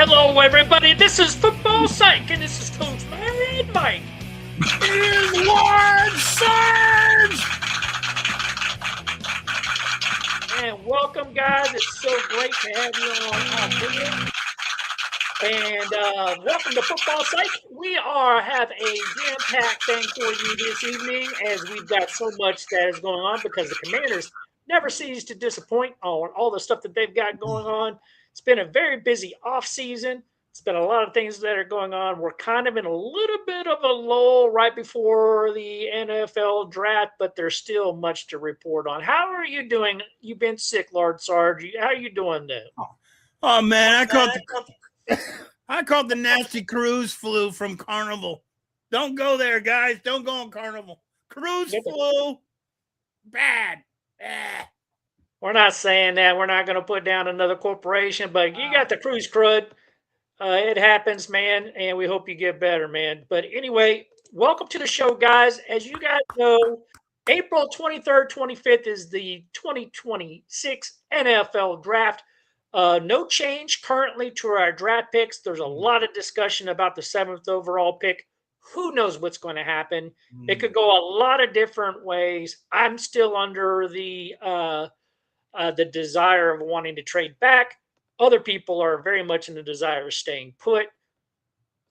Hello, everybody. This is Football Psych, and this is Coach Mad Mike. Is Lord Surge! And welcome, guys. It's so great to have you on video. And welcome to Football Psych. We have a jam-packed thing for you this evening, as we've got so much that is going on because the Commanders never cease to disappoint on all the stuff that they've got going on. It's been a very busy offseason. It's been a lot of things that are going on. We're kind of in a little bit of a lull right before the NFL draft, but there's still much to report on. How are you doing? You've been sick, Lord Sarge. How are you doing though? Oh man, I caught the nasty cruise flu from Carnival. Don't go there, guys. Don't go on Carnival. Cruise flu, bad. We're not saying that. We're not going to put down another corporation, but you got the cruise crud. It happens, man, and we hope you get better, man. But anyway, welcome to the show, guys. As you guys know, April 23rd, 25th is the 2026 NFL Draft. No change currently to our draft picks. There's a lot of discussion about the 7th overall pick. Who knows what's going to happen? It could go a lot of different ways. I'm still under the desire of wanting to trade back. Other people are very much in the desire of staying put.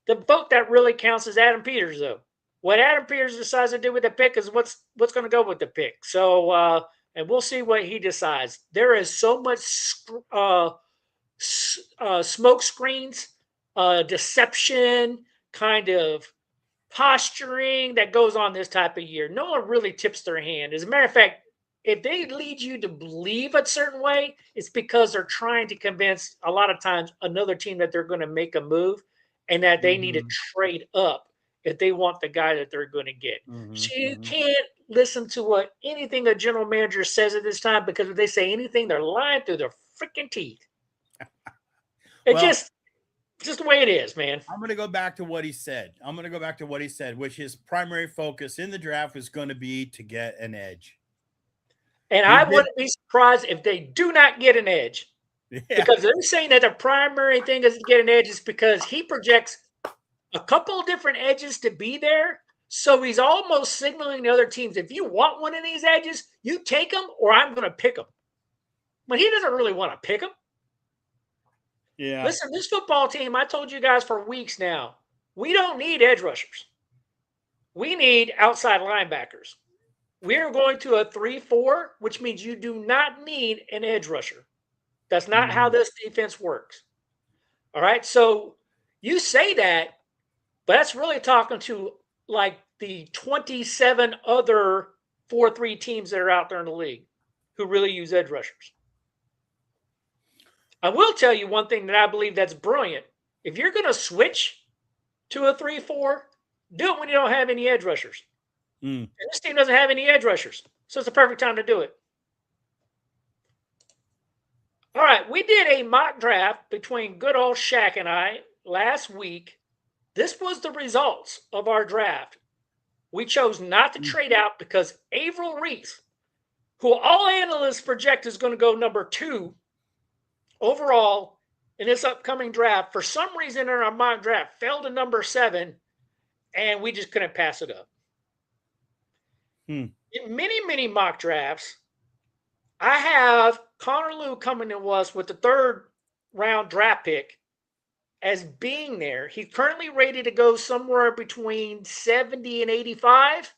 The vote that really counts is Adam Peters, though. What Adam Peters decides to do with the pick is what's going to go with the pick. So, and we'll see what he decides. There is so much smoke screens, deception, kind of posturing that goes on this type of year. No one really tips their hand. As a matter of fact, if they lead you to believe a certain way, it's because they're trying to convince a lot of times another team that they're going to make a move and that they need to trade up if they want the guy that they're going to get. So you can't listen to what anything a general manager says at this time, because if they say anything, they're lying through their freaking teeth. It's just the way it is, man. I'm going to go back to what he said. Which his primary focus in the draft was going to be to get an edge. And I wouldn't be surprised if they do not get an edge. Yeah. Because they're saying that the primary thing is to get an edge is because he projects a couple of different edges to be there. So he's almost signaling the other teams, if you want one of these edges, you take them or I'm going to pick them. But he doesn't really want to pick them. Yeah. Listen, this football team, I told you guys for weeks now, we don't need edge rushers. We need outside linebackers. We are going to a 3-4, which means you do not need an edge rusher. That's not how this defense works. All right, so you say that, but that's really talking to like the 27 other 4-3 teams that are out there in the league who really use edge rushers. I will tell you one thing that I believe that's brilliant. If you're going to switch to a 3-4, do it when you don't have any edge rushers. And this team doesn't have any edge rushers, so it's the perfect time to do it. All right, we did a mock draft between good old Shaq and I last week. This was the results of our draft. We chose not to trade out because Averill Reese, who all analysts project is going to go number 2 overall in this upcoming draft, for some reason in our mock draft, fell to number 7, and we just couldn't pass it up. In many, many mock drafts, I have Connor Lew coming to us with the 3rd round draft pick as being there. He's currently rated to go somewhere between 70 and 85.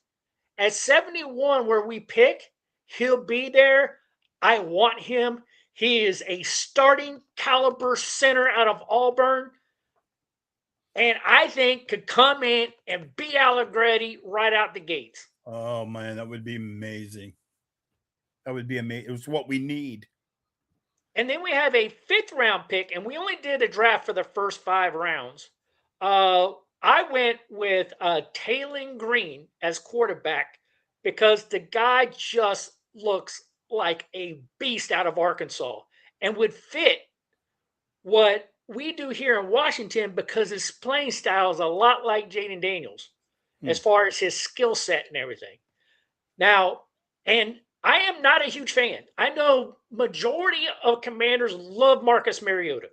At 71, where we pick, he'll be there. I want him. He is a starting caliber center out of Auburn, and I think could come in and beat Allegretti right out the gates. Oh, man, that would be amazing. That would be amazing. It was what we need. And then we have a 5th round pick, and we only did a draft for the first 5 rounds. I went with Taylon Green as quarterback because the guy just looks like a beast out of Arkansas and would fit what we do here in Washington because his playing style is a lot like Jaden Daniels as far as his skill set and everything. Now, and I am not a huge fan. I know majority of Commanders love Marcus Mariota.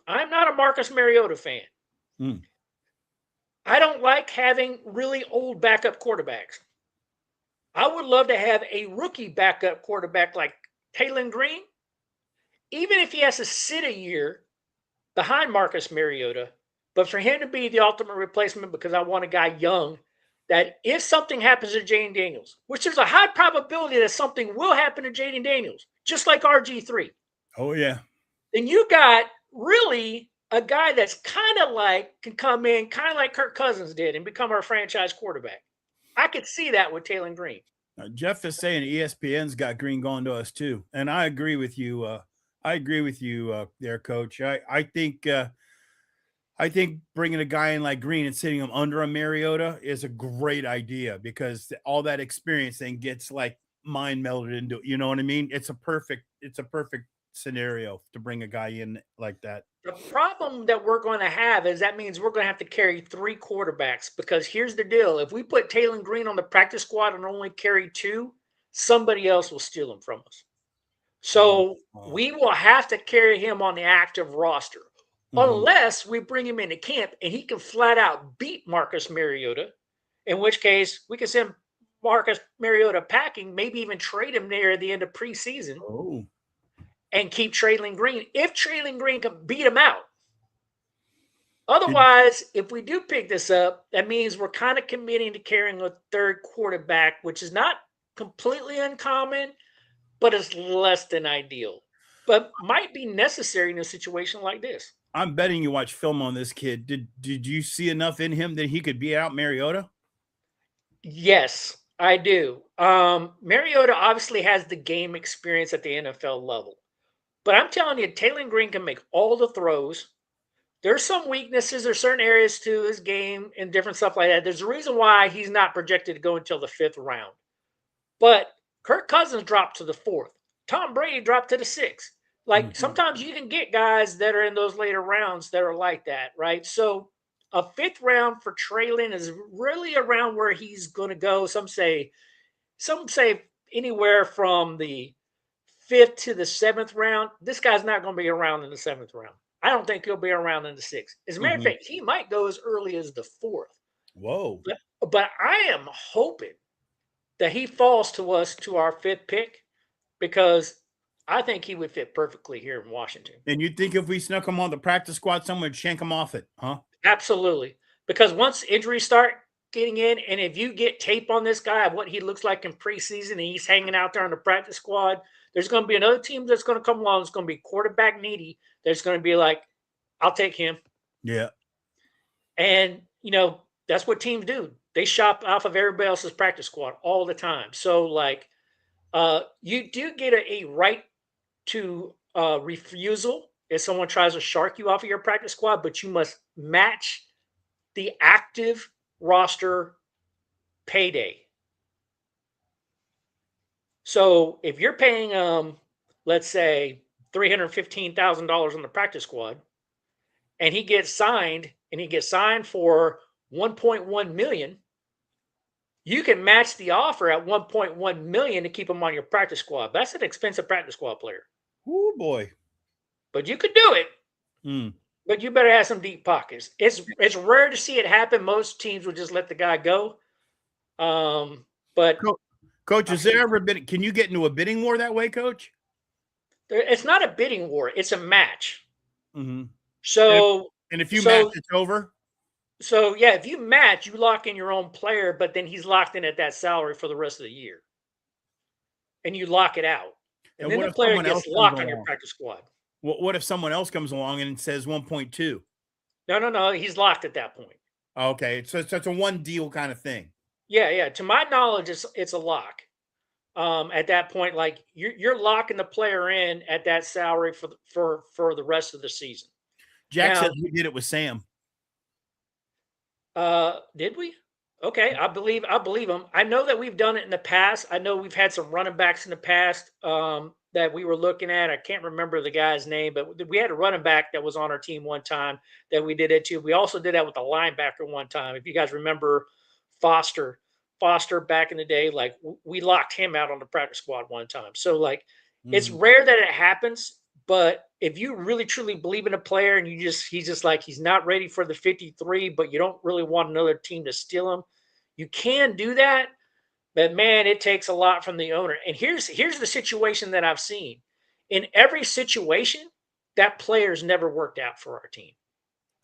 I'm not a Marcus Mariota fan. Mm. I don't like having really old backup quarterbacks. I would love to have a rookie backup quarterback like Taylor Green, even if he has to sit a year behind Marcus Mariota. But for him to be the ultimate replacement, because I want a guy young, that if something happens to Jaden Daniels, which there's a high probability that something will happen to Jaden Daniels, just like RG3, Oh yeah. then you got really a guy that's kind of like can come in, kind of like Kirk Cousins did, and become our franchise quarterback. I could see that with Taylor Green. Jeff is saying ESPN's got Green going to us too, and I agree with you. I agree with you there, Coach. I think bringing a guy in like Green and sitting him under a Mariota is a great idea because all that experience then gets like mind melded into. You know what I mean? It's a perfect scenario to bring a guy in like that. The problem that we're going to have is that means we're going to have to carry 3 quarterbacks because here's the deal. If we put Taylor Green on the practice squad and only carry 2, somebody else will steal him from us. So we will have to carry him on the active roster unless we bring him into camp and he can flat out beat Marcus Mariota, in which case we can send Marcus Mariota packing, maybe even trade him near the end of preseason. Oh. And keep Traylon Green if Traylon Green can beat him out. Otherwise, if we do pick this up, that means we're kind of committing to carrying a 3rd quarterback, which is not completely uncommon, but it's less than ideal. But might be necessary in a situation like this. I'm betting you watch film on this kid. Did you see enough in him that he could beat out Mariota? Yes, I do. Mariota obviously has the game experience at the NFL level. But I'm telling you, Taylor Green can make all the throws. There's some weaknesses. There's certain areas to his game and different stuff like that. There's a reason why he's not projected to go until the 5th round. But Kirk Cousins dropped to the 4th. Tom Brady dropped to the 6th. Like sometimes you can get guys that are in those later rounds that are like that, right? So a 5th round for Traylon is really around where he's going to go. Some say anywhere from the 5th to the 7th round. This guy's not going to be around in the 7th round. I don't think he'll be around in the 6th. As a matter of fact, he might go as early as the 4th. Whoa. But I am hoping that he falls to us to our 5th pick because I think he would fit perfectly here in Washington. And you think if we snuck him on the practice squad, someone would shank him off it, huh? Absolutely. Because once injuries start getting in, and if you get tape on this guy of what he looks like in preseason and he's hanging out there on the practice squad, there's going to be another team that's going to come along. It's going to be quarterback needy. There's going to be like, I'll take him. Yeah. And, that's what teams do. They shop off of everybody else's practice squad all the time. So, like, you do get a right to refusal if someone tries to shark you off of your practice squad, but you must match the active roster payday. So if you're paying, let's say, $315,000 on the practice squad, and he gets signed for 1.1 million, you can match the offer at 1.1 million to keep him on your practice squad. That's an expensive practice squad player. Oh boy. But you could do it. But you better have some deep pockets. It's rare to see it happen. Most teams would just let the guy go. But Coach, has there ever been? Can you get into a bidding war that way, Coach? It's not a bidding war. It's a match. Mm-hmm. So, and if you match, it's over. So yeah, if you match, you lock in your own player, but then he's locked in at that salary for the rest of the year, and you lock it out. And then the player gets locked on your practice squad. What if someone else comes along and says 1.2? No. He's locked at that point. Okay, so it's a one deal kind of thing. Yeah. To my knowledge, it's a lock. At that point, like you're locking the player in at that salary for the rest of the season. Jack says we did it with Sam. Did we? Okay, I believe him. I know that we've done it in the past. I know we've had some running backs in the past that we were looking at. I can't remember the guy's name, but we had a running back that was on our team one time that we did it to. We also did that with a linebacker one time. If you guys remember Foster back in the day, like we locked him out on the practice squad one time. So like it's rare that it happens, But if you really truly believe in a player and he's just like he's not ready for the 53, but you don't really want another team to steal him, you can do that. But man, it takes a lot from the owner. And here's the situation that I've seen. In every situation, that player's never worked out for our team.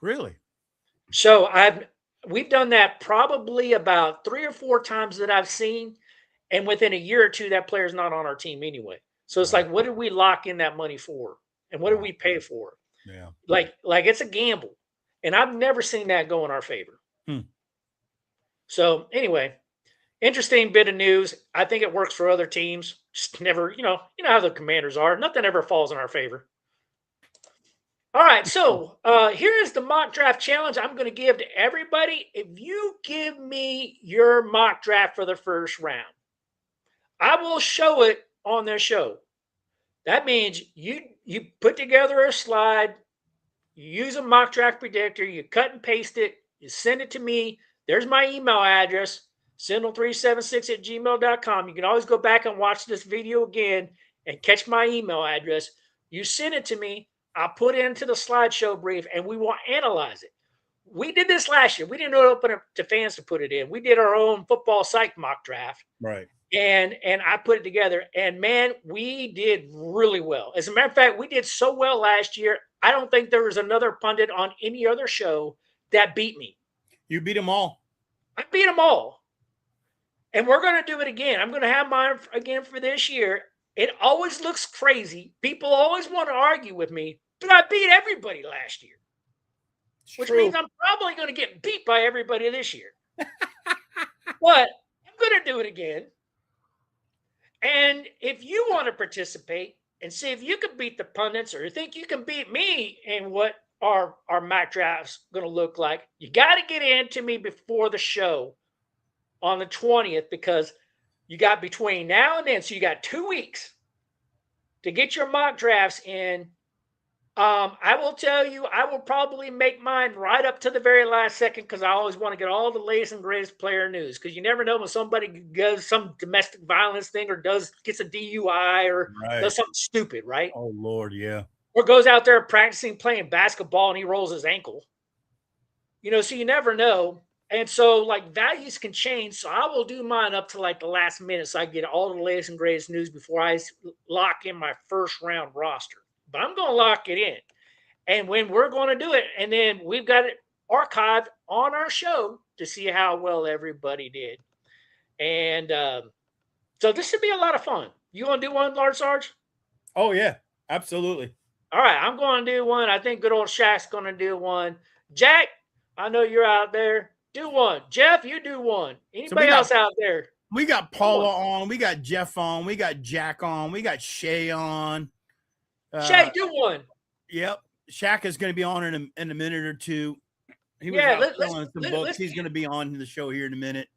Really? So we've done that probably about 3 or 4 times that I've seen, and within a year or two, that player's not on our team anyway. So it's Wow. like, what did we lock in that money for, and what did we pay for? Yeah. Like it's a gamble, and I've never seen that go in our favor. So anyway, interesting bit of news. I think it works for other teams. Just never, you know how the Commanders are. Nothing ever falls in our favor. All right, so here is the mock draft challenge I'm going to give to everybody. If you give me your mock draft for the first round, I will show it on their show. That means you put together a slide, you use a mock draft predictor, you cut and paste it, you send it to me. There's my email address, sindel376@gmail.com. You can always go back and watch this video again and catch my email address. You send it to me. I'll put it into the slideshow brief and we will analyze it. We did this last year. We didn't open it to fans to put it in. We did our own football psych mock draft. Right. And I put it together. And man, we did really well. As a matter of fact, we did so well last year. I don't think there was another pundit on any other show that beat me. You beat them all. I beat them all. And we're going to do it again. I'm going to have mine again for this year. It always looks crazy. People always want to argue with me, but I beat everybody last year, which means I'm probably going to get beat by everybody this year. But I'm going to do it again. And if you want to participate and see if you can beat the pundits or you think you can beat me in what our mock draft's going to look like, you got to get into me before the show on the 20th, because you got between now and then. So you got 2 weeks to get your mock drafts in. I will tell you, I will probably make mine right up to the very last second, because I always want to get all the latest and greatest player news, because you never know when somebody does some domestic violence thing or gets a DUI or does something stupid, right? Oh, Lord, yeah. Or goes out there practicing playing basketball and he rolls his ankle. So you never know. And so, like, values can change. So I will do mine up to like the last minute, so I get all the latest and greatest news before I lock in my first round roster. But I'm going to lock it in. And when we're going to do it, and then we've got it archived on our show to see how well everybody did. And so this should be a lot of fun. You want to do one, Large Sarge? Oh, yeah, absolutely. All right, I'm going to do one. I think good old Shaq's going to do one. Jack, I know you're out there. Do one. Jeff, you do one. Anybody else out there? We got Paula on. We got Jeff on. We got Jack on. We got Shay on. Shay, do one. Yep. Shaq is going to be on in a minute or two. He was selling some books. He's going to be on the show here in a minute.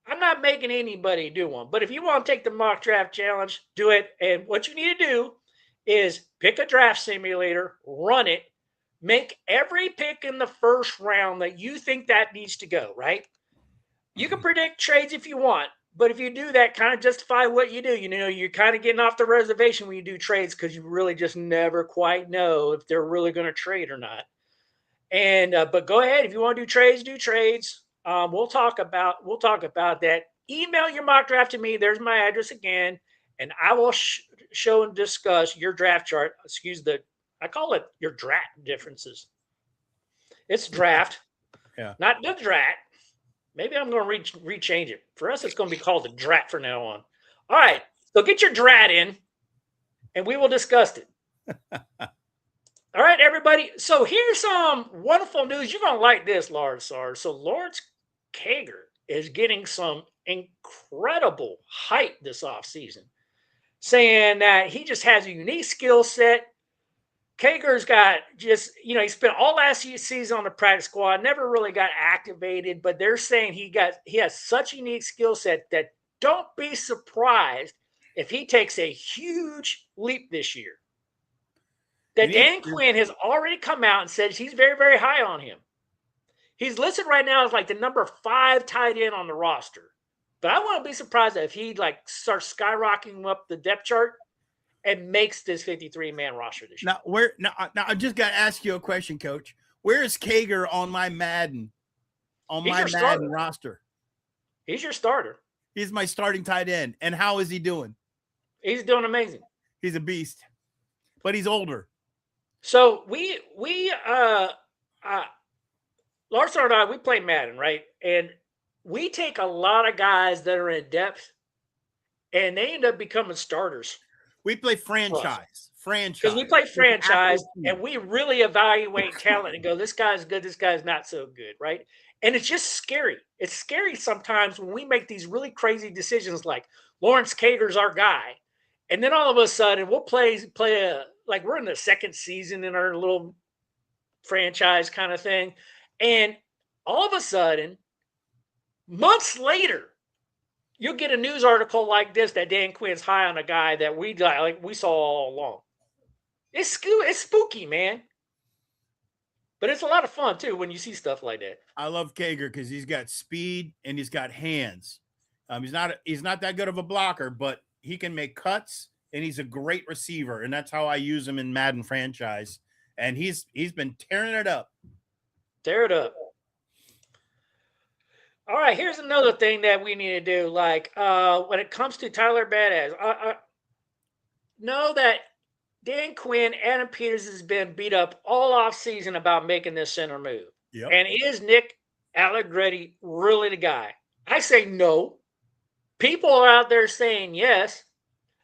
I'm not making anybody do one, but if you want to take the mock draft challenge, do it. And what you need to do is pick a draft simulator, run it, make every pick in the first round that you think that needs to go, right? You can predict trades if you want, but if you do that, kind of justify what you do. You're kind of getting off the reservation when you do trades, because you really just never quite know if they're really going to trade or not. And but go ahead, if you want to do trades, do trades. We'll talk about that. Email your mock draft to me. There's my address again, and I will show and discuss your draft chart. I call it your draft differences. It's draft, not the drat. Maybe I'm going to rechange it. For us, it's going to be called the drat from now on. All right, so get your drat in, and we will discuss it. All right, everybody. So here's some wonderful news. You're going to like this, Lawrence Sarge. So Lawrence Kager is getting some incredible hype this offseason, saying that he just has a unique skill set. Kager's got he spent all last season on the practice squad, never really got activated, but they're saying he has such a unique skill set that don't be surprised if he takes a huge leap this year. That Dan Quinn has already come out and said he's very, very high on him. He's listed right now as like the number 5 tight end on the roster. But I wouldn't be surprised if he starts skyrocketing up the depth chart and makes this 53-man roster this year. Now I just got to ask you a question, Coach. Where is Kager on my Madden roster? He's your starter. He's my starting tight end. And how is he doing? He's doing amazing. He's a beast, but he's older. So Larson and I, we play Madden, right? And we take a lot of guys that are in depth, and they end up becoming starters. We play franchise. Because we play franchise, and we really evaluate talent and go, this guy's good, this guy's not so good, right? And it's just scary. It's scary sometimes when we make these really crazy decisions like Lawrence Cager's our guy. And then all of a sudden we'll play like we're in the second season in our little franchise kind of thing. And all of a sudden, months later, you'll get a news article like this that Dan Quinn's high on a guy that we saw all along. It's spooky, man. But it's a lot of fun too when you see stuff like that. I love Kager because he's got speed and he's got hands. He's not that good of a blocker, but he can make cuts and he's a great receiver. And that's how I use him in Madden franchise. And he's been tearing it up. Tear it up. All right, here's another thing that we need to do. Like when it comes to Tyler Badass, I know that Dan Quinn, Adam Peters has been beat up all off season about making this center move. Yep. And is Nick Allegretti really the guy? I say no. People are out there saying yes.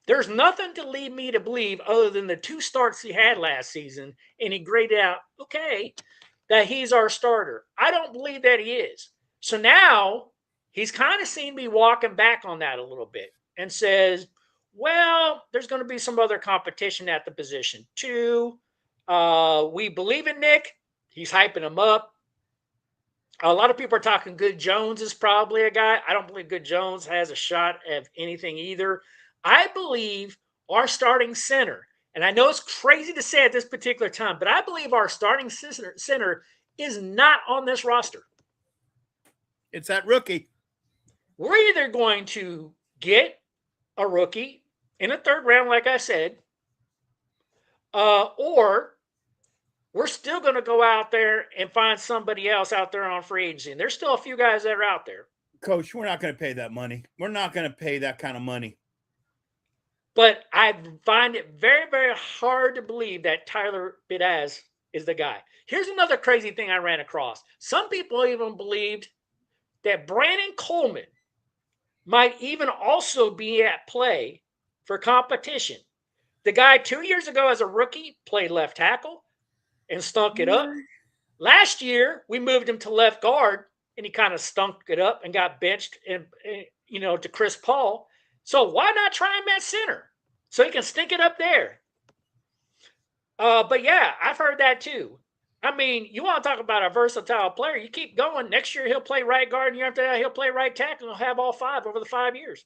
There's nothing to lead me to believe other than the 2 starts he had last season, and he graded out okay, that he's our starter. I don't believe that he is. So now he's kind of seen me walking back on that a little bit and says, well, there's going to be some other competition at the position too. We believe in Nick. He's hyping him up. A lot of people are talking Good Jones is probably a guy. I don't believe Good Jones has a shot at anything either. I believe our starting center, and I know it's crazy to say at this particular time, but I believe our starting center is not on this roster. It's that rookie. We're either going to get a rookie in the 3rd round, like I said, or we're still going to go out there and find somebody else out there on free agency. And there's still a few guys that are out there. Coach, we're not going to pay that money. We're not going to pay that kind of money. But I find it very, very hard to believe that Tyler Bidaz is the guy. Here's another crazy thing I ran across. Some people even believed that Brandon Coleman might even also be at play for competition. The guy 2 years ago as a rookie played left tackle and stunk it up. Last year, we moved him to left guard, and he kind of stunk it up and got benched to Chris Paul. So why not try him at center so he can stink it up there? But yeah, I've heard that too. I mean, you want to talk about a versatile player. You keep going. Next year, he'll play right guard, and year after that, he'll play right tackle. He'll have all 5 over the 5 years.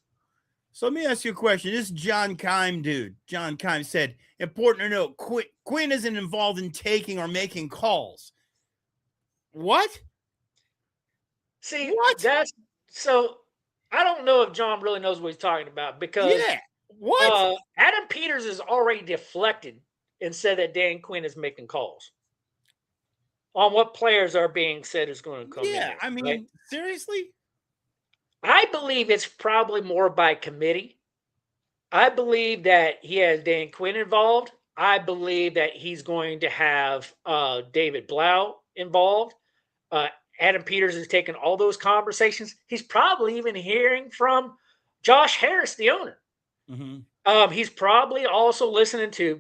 So let me ask you a question. This John Keim dude. John Keim said, important to note, Quinn isn't involved in taking or making calls. What? See, so I don't know if John really knows what he's talking about because Adam Peters has already deflected and said that Dan Quinn is making calls on what players are being said is going to come in. Yeah, I mean, right? Seriously? I believe it's probably more by committee. I believe that he has Dan Quinn involved. I believe that he's going to have David Blau involved. Adam Peters is taking all those conversations. He's probably even hearing from Josh Harris, the owner. Mm-hmm. He's probably also listening to,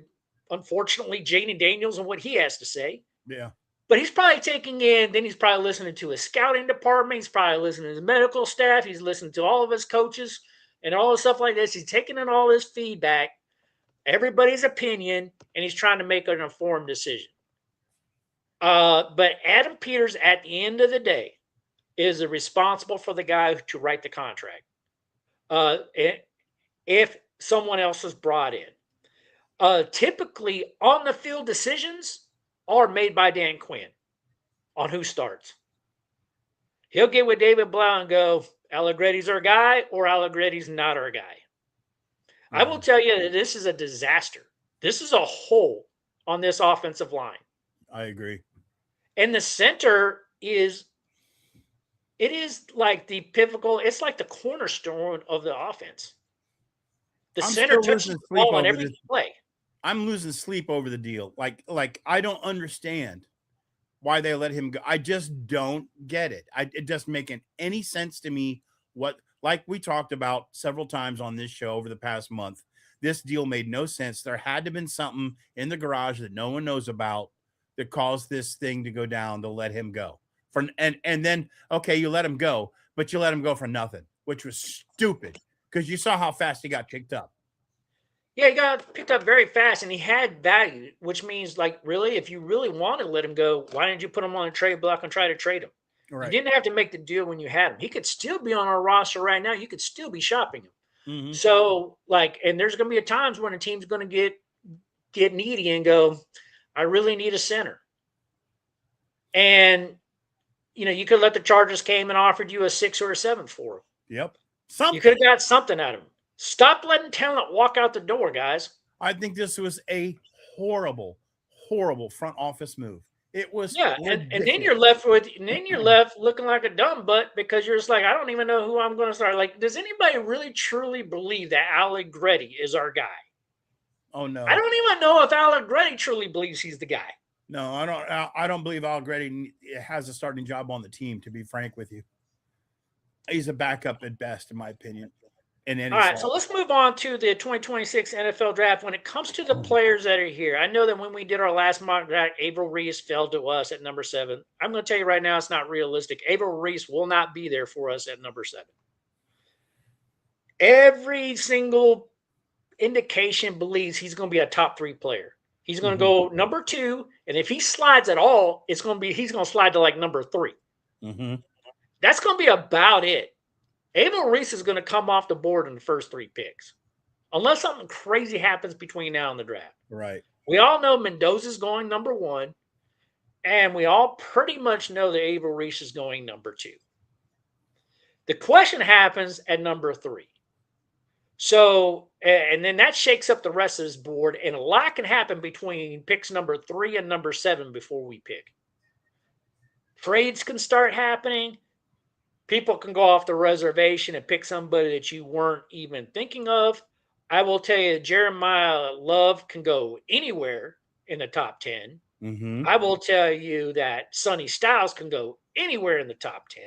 unfortunately, Jaden Daniels and what he has to say. Yeah. But he's probably taking in, then he's probably listening to his scouting department. He's probably listening to his medical staff. He's listening to all of his coaches and all the stuff like this. He's taking in all this feedback, everybody's opinion, and he's trying to make an informed decision. But Adam Peters, at the end of the day, is responsible for the guy to write the contract. If someone else is brought in. Typically, on the field decisions are made by Dan Quinn on who starts. He'll get with David Blau and go, Allegretti's our guy or Allegretti's not our guy. I will tell you that this is a disaster. This is a hole on this offensive line. I agree. And the center is like the pivotal, it's like the cornerstone of the offense. The center touches the ball on every play. I'm losing sleep over the deal. Like I don't understand why they let him go. I just don't get it. It doesn't make any sense to me. What, like we talked about several times on this show over the past month, this deal made no sense. There had to have been something in the garage that no one knows about that caused this thing to go down to let him go. And then, okay, you let him go, but you let him go for nothing, which was stupid because you saw how fast he got picked up. Yeah, he got picked up very fast, and he had value, which means, like, really, if you really want to let him go, why didn't you put him on a trade block and try to trade him? Right. You didn't have to make the deal when you had him. He could still be on our roster right now. You could still be shopping him. Mm-hmm. So, like, and there's going to be times when a team's going to get needy and go, I really need a center. And, you could let the Chargers came and offered you a 6th or a 7th for him. Yep. You could have got something out of him. Stop letting talent walk out the door, guys. I think this was a horrible, horrible front office move. It was, and then you're left looking like a dumb butt because you're just like, I don't even know who I'm going to start. Like, does anybody really truly believe that Allegretti is our guy? Oh no, I don't even know if Allegretti truly believes he's the guy. No, I don't. I don't believe Allegretti has a starting job on the team. To be frank with you, he's a backup at best, in my opinion. All right, so let's move on to the 2026 NFL draft. When it comes to the players that are here, I know that when we did our last mock draft, Averill Reese fell to us at number 7. I'm going to tell you right now, it's not realistic. Averill Reese will not be there for us at number 7. Every single indication believes he's going to be a top 3 player. He's going to go number 2, and if he slides at all, he's going to slide to like number 3. Mm-hmm. That's going to be about it. Averill Reese is going to come off the board in the first 3 picks, unless something crazy happens between now and the draft. Right. We all know Mendoza's going number 1, and we all pretty much know that Averill Reese is going number 2. The question happens at number 3. So, and then that shakes up the rest of this board, and a lot can happen between picks number 3 and number 7 before we pick. Trades can start happening. People can go off the reservation and pick somebody that you weren't even thinking of. I will tell you, Jeremiah Love can go anywhere in the top 10. Mm-hmm. I will tell you that Sonny Styles can go anywhere in the top 10.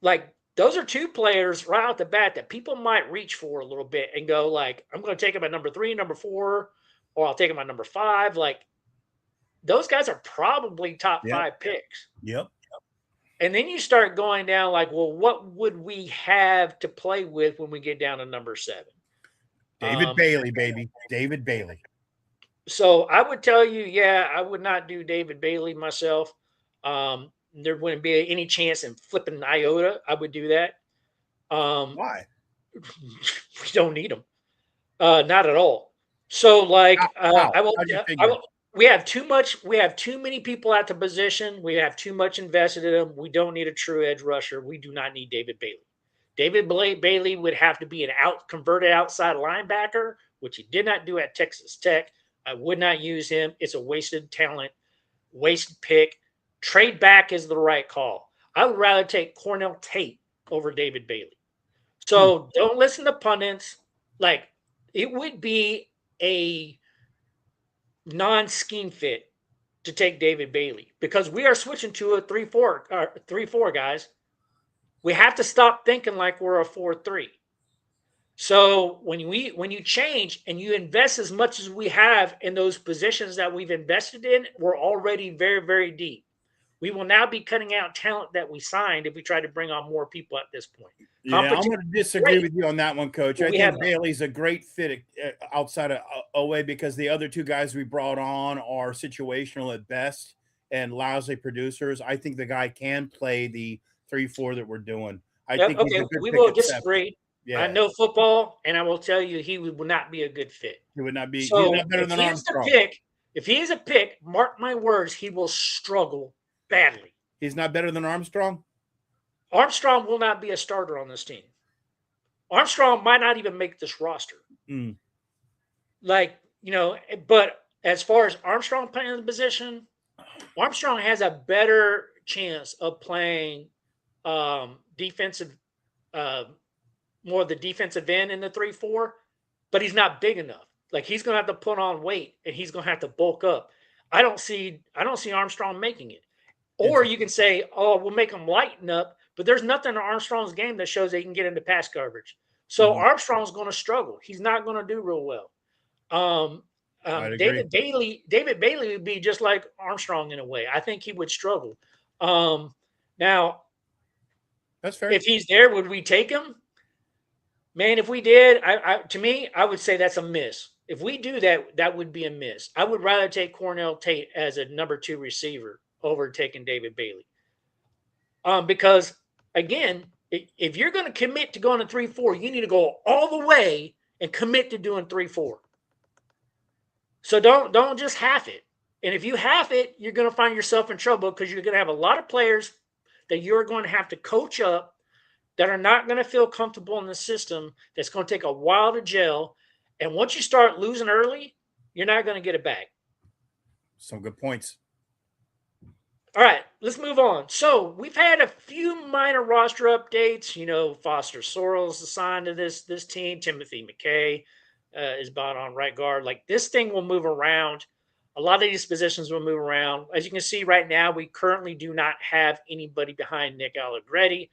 Like, those are 2 players right off the bat that people might reach for a little bit and go, like, I'm going to take him at number 3, number 4, or I'll take him at number 5. Like, those guys are probably top 5 picks. Yep. And then you start going down like, well, what would we have to play with when we get down to number 7? David Bailey, baby. David Bailey. So I would tell you, I would not do David Bailey myself. There wouldn't be any chance in flipping an iota. I would do that. Why? We don't need him. Not at all. So, like, I will. We have too much. We have too many people at the position. We have too much invested in them. We don't need a true edge rusher. We do not need David Bailey. David Bailey would have to be an converted outside linebacker, which he did not do at Texas Tech. I would not use him. It's a wasted talent, wasted pick. Trade back is the right call. I would rather take Cornell Tate over David Bailey. So don't listen to pundits. Like, it would be a non-scheme fit to take David Bailey because we are switching to a 3-4 guys. We have to stop thinking like we're a 4-3. So when you change and you invest as much as we have in those positions that we've invested in, we're already very, very deep. We will now be cutting out talent that we signed if we try to bring on more people at this point. Yeah, I'm going to disagree with you on that one, Coach. I think Bailey's a great fit outside of Owe because the other 2 guys we brought on are situational at best and lousy producers. I think the guy can play the 3-4 that we're doing. I think we will disagree. Yeah. I know football, and I will tell you he would not be a good fit. He would not be. So he's not better than Armstrong. If he is a pick, mark my words, he will struggle badly. He's not better than Armstrong? Armstrong will not be a starter on this team. Armstrong might not even make this roster. Mm. Like, but as far as Armstrong playing the position, Armstrong has a better chance of playing defensive, uh, more of the defensive end in the 3-4, but he's not big enough. Like he's going to have to put on weight and he's going to have to bulk up. I don't see Armstrong making it. Or you can say, oh, we'll make him lighten up, but there's nothing in Armstrong's game that shows they can get into pass coverage. So Armstrong's going to struggle. He's not going to do real well. I'd agree. David Bailey would be just like Armstrong in a way. I think he would struggle. Now, That's fair. if he's there, would we take him? Man, if we did, to me, I would say that's a miss. If we do that, that would be a miss. I would rather take Cornell Tate as a number 2 receiver over taking David Bailey. Because again, if you're going to commit to going to 3-4, you need to go all the way and commit to doing 3-4. So don't just half it. And if you half it, you're going to find yourself in trouble because you're going to have a lot of players that you're going to have to coach up that are not going to feel comfortable in the system. That's going to take a while to gel. And once you start losing early, you're not going to get it back. Some good points. All right, let's move on. So we've had a few minor roster updates. Foster Sorrell's assigned to this team. Timothy McKay is bought on right guard. Like this thing will move around. A lot of these positions will move around. As you can see right now, we currently do not have anybody behind Nick Allegretti.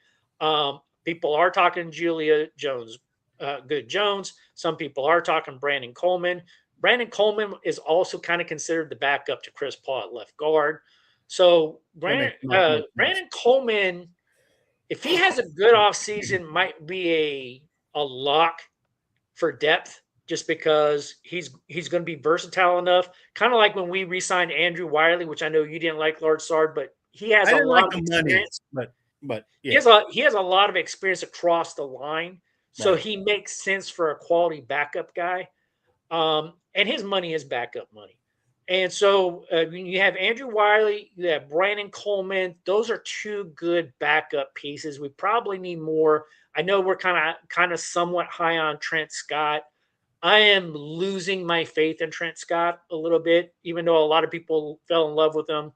People are talking Julia Jones, Good Jones. Some people are talking Brandon Coleman. Brandon Coleman is also kind of considered the backup to Chris Paul at left guard. So Brandon Coleman, if he has a good offseason, might be a lock for depth just because he's going to be versatile enough. Kind of like when we re-signed Andrew Wiley, which I know you didn't like, Lord Sard, but he has a lot of experience. But yeah. He has a lot of experience across the line. So he makes sense for a quality backup guy. And his money is backup money. And so you have Andrew Wiley, you have Brandon Coleman. Those are 2 good backup pieces. We probably need more. I know we're kind of somewhat high on Trent Scott. I am losing my faith in Trent Scott a little bit, even though a lot of people fell in love with him.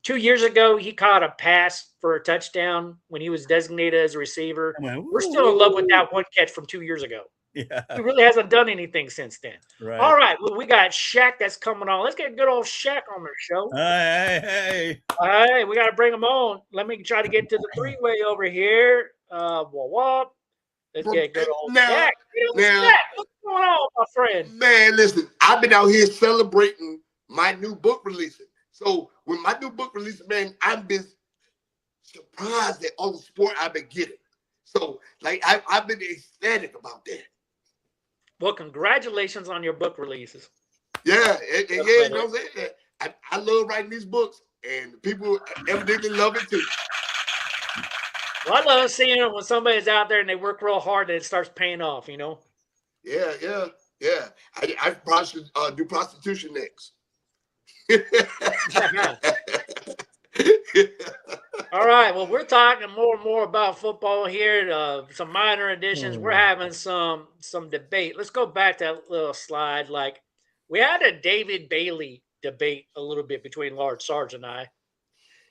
2 years ago, he caught a pass for a touchdown when he was designated as a receiver. We're still in love with that one catch from 2 years ago. Yeah. He really hasn't done anything since then. Right. All right. Well, we got Shaq that's coming on. Let's get good old Shaq on the show. Hey. All right. We got to bring him on. Let me try to get to the 3-way over here. Let's get good old Shaq. Shaq. What's going on, my friend? Man, listen, I've been out here celebrating my new book releasing. So when my new book releases, man, I've been surprised at all the support I've been getting. So, like, I've been ecstatic about that. Well, congratulations on your book releases. Yeah, you know what I'm saying? I love writing these books, and people evidently love it too. Well, I love seeing it when somebody's out there and they work real hard and it starts paying off, Yeah. I probably should do prostitution next. All right. Well, we're talking more and more about football here. Some minor additions. We're having some debate. Let's go back to that little slide. Like we had a David Bailey debate a little bit between Large Sarge and I.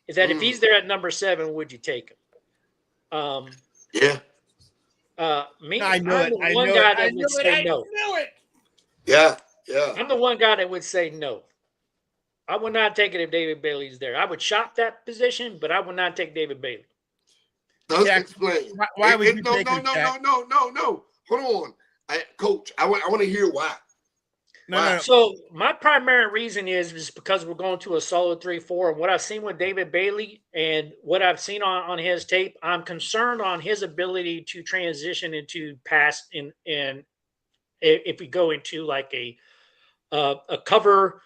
Is that if he's there at number 7, would you take him? Yeah. I know it. I'm the one guy that would say no. Yeah. I'm the one guy that would say no. I would not take it if David Bailey's there. I would shop that position, but I would not take David Bailey. Let's explain. Why would you take him? No. Hold on, Coach. I want to hear why. No. So my primary reason is because we're going to a solid 3-4, and what I've seen with David Bailey and what I've seen on his tape, I'm concerned on his ability to transition into pass and if we go into like a cover.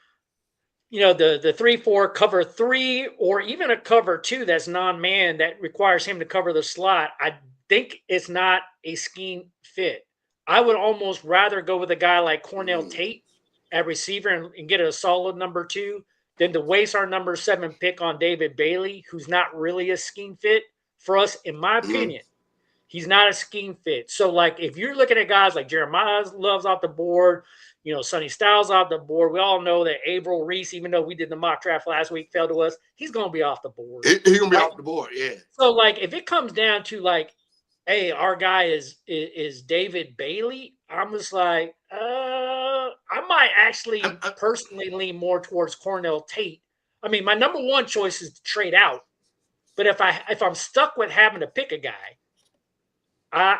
The 3-4 cover 3 or even a cover 2 that's non-man that requires him to cover the slot. I think it's not a scheme fit. I would almost rather go with a guy like Cornell Tate at receiver and get a solid number 2 than to waste our number 7 pick on David Bailey, who's not really a scheme fit for us, in my opinion. He's not a scheme fit. So, like, if you're looking at guys like Jeremiah Love's off the board, Sonny Styles off the board, we all know that Averill Reese, even though we did the mock draft last week, fell to us, he's going to be off the board. He's going to be off the board, yeah. So, like, if it comes down to, like, hey, our guy is David Bailey, I'm just like, I might actually personally lean more towards Cornell Tate. I mean, my number one choice is to trade out. But if I'm stuck with having to pick a guy, I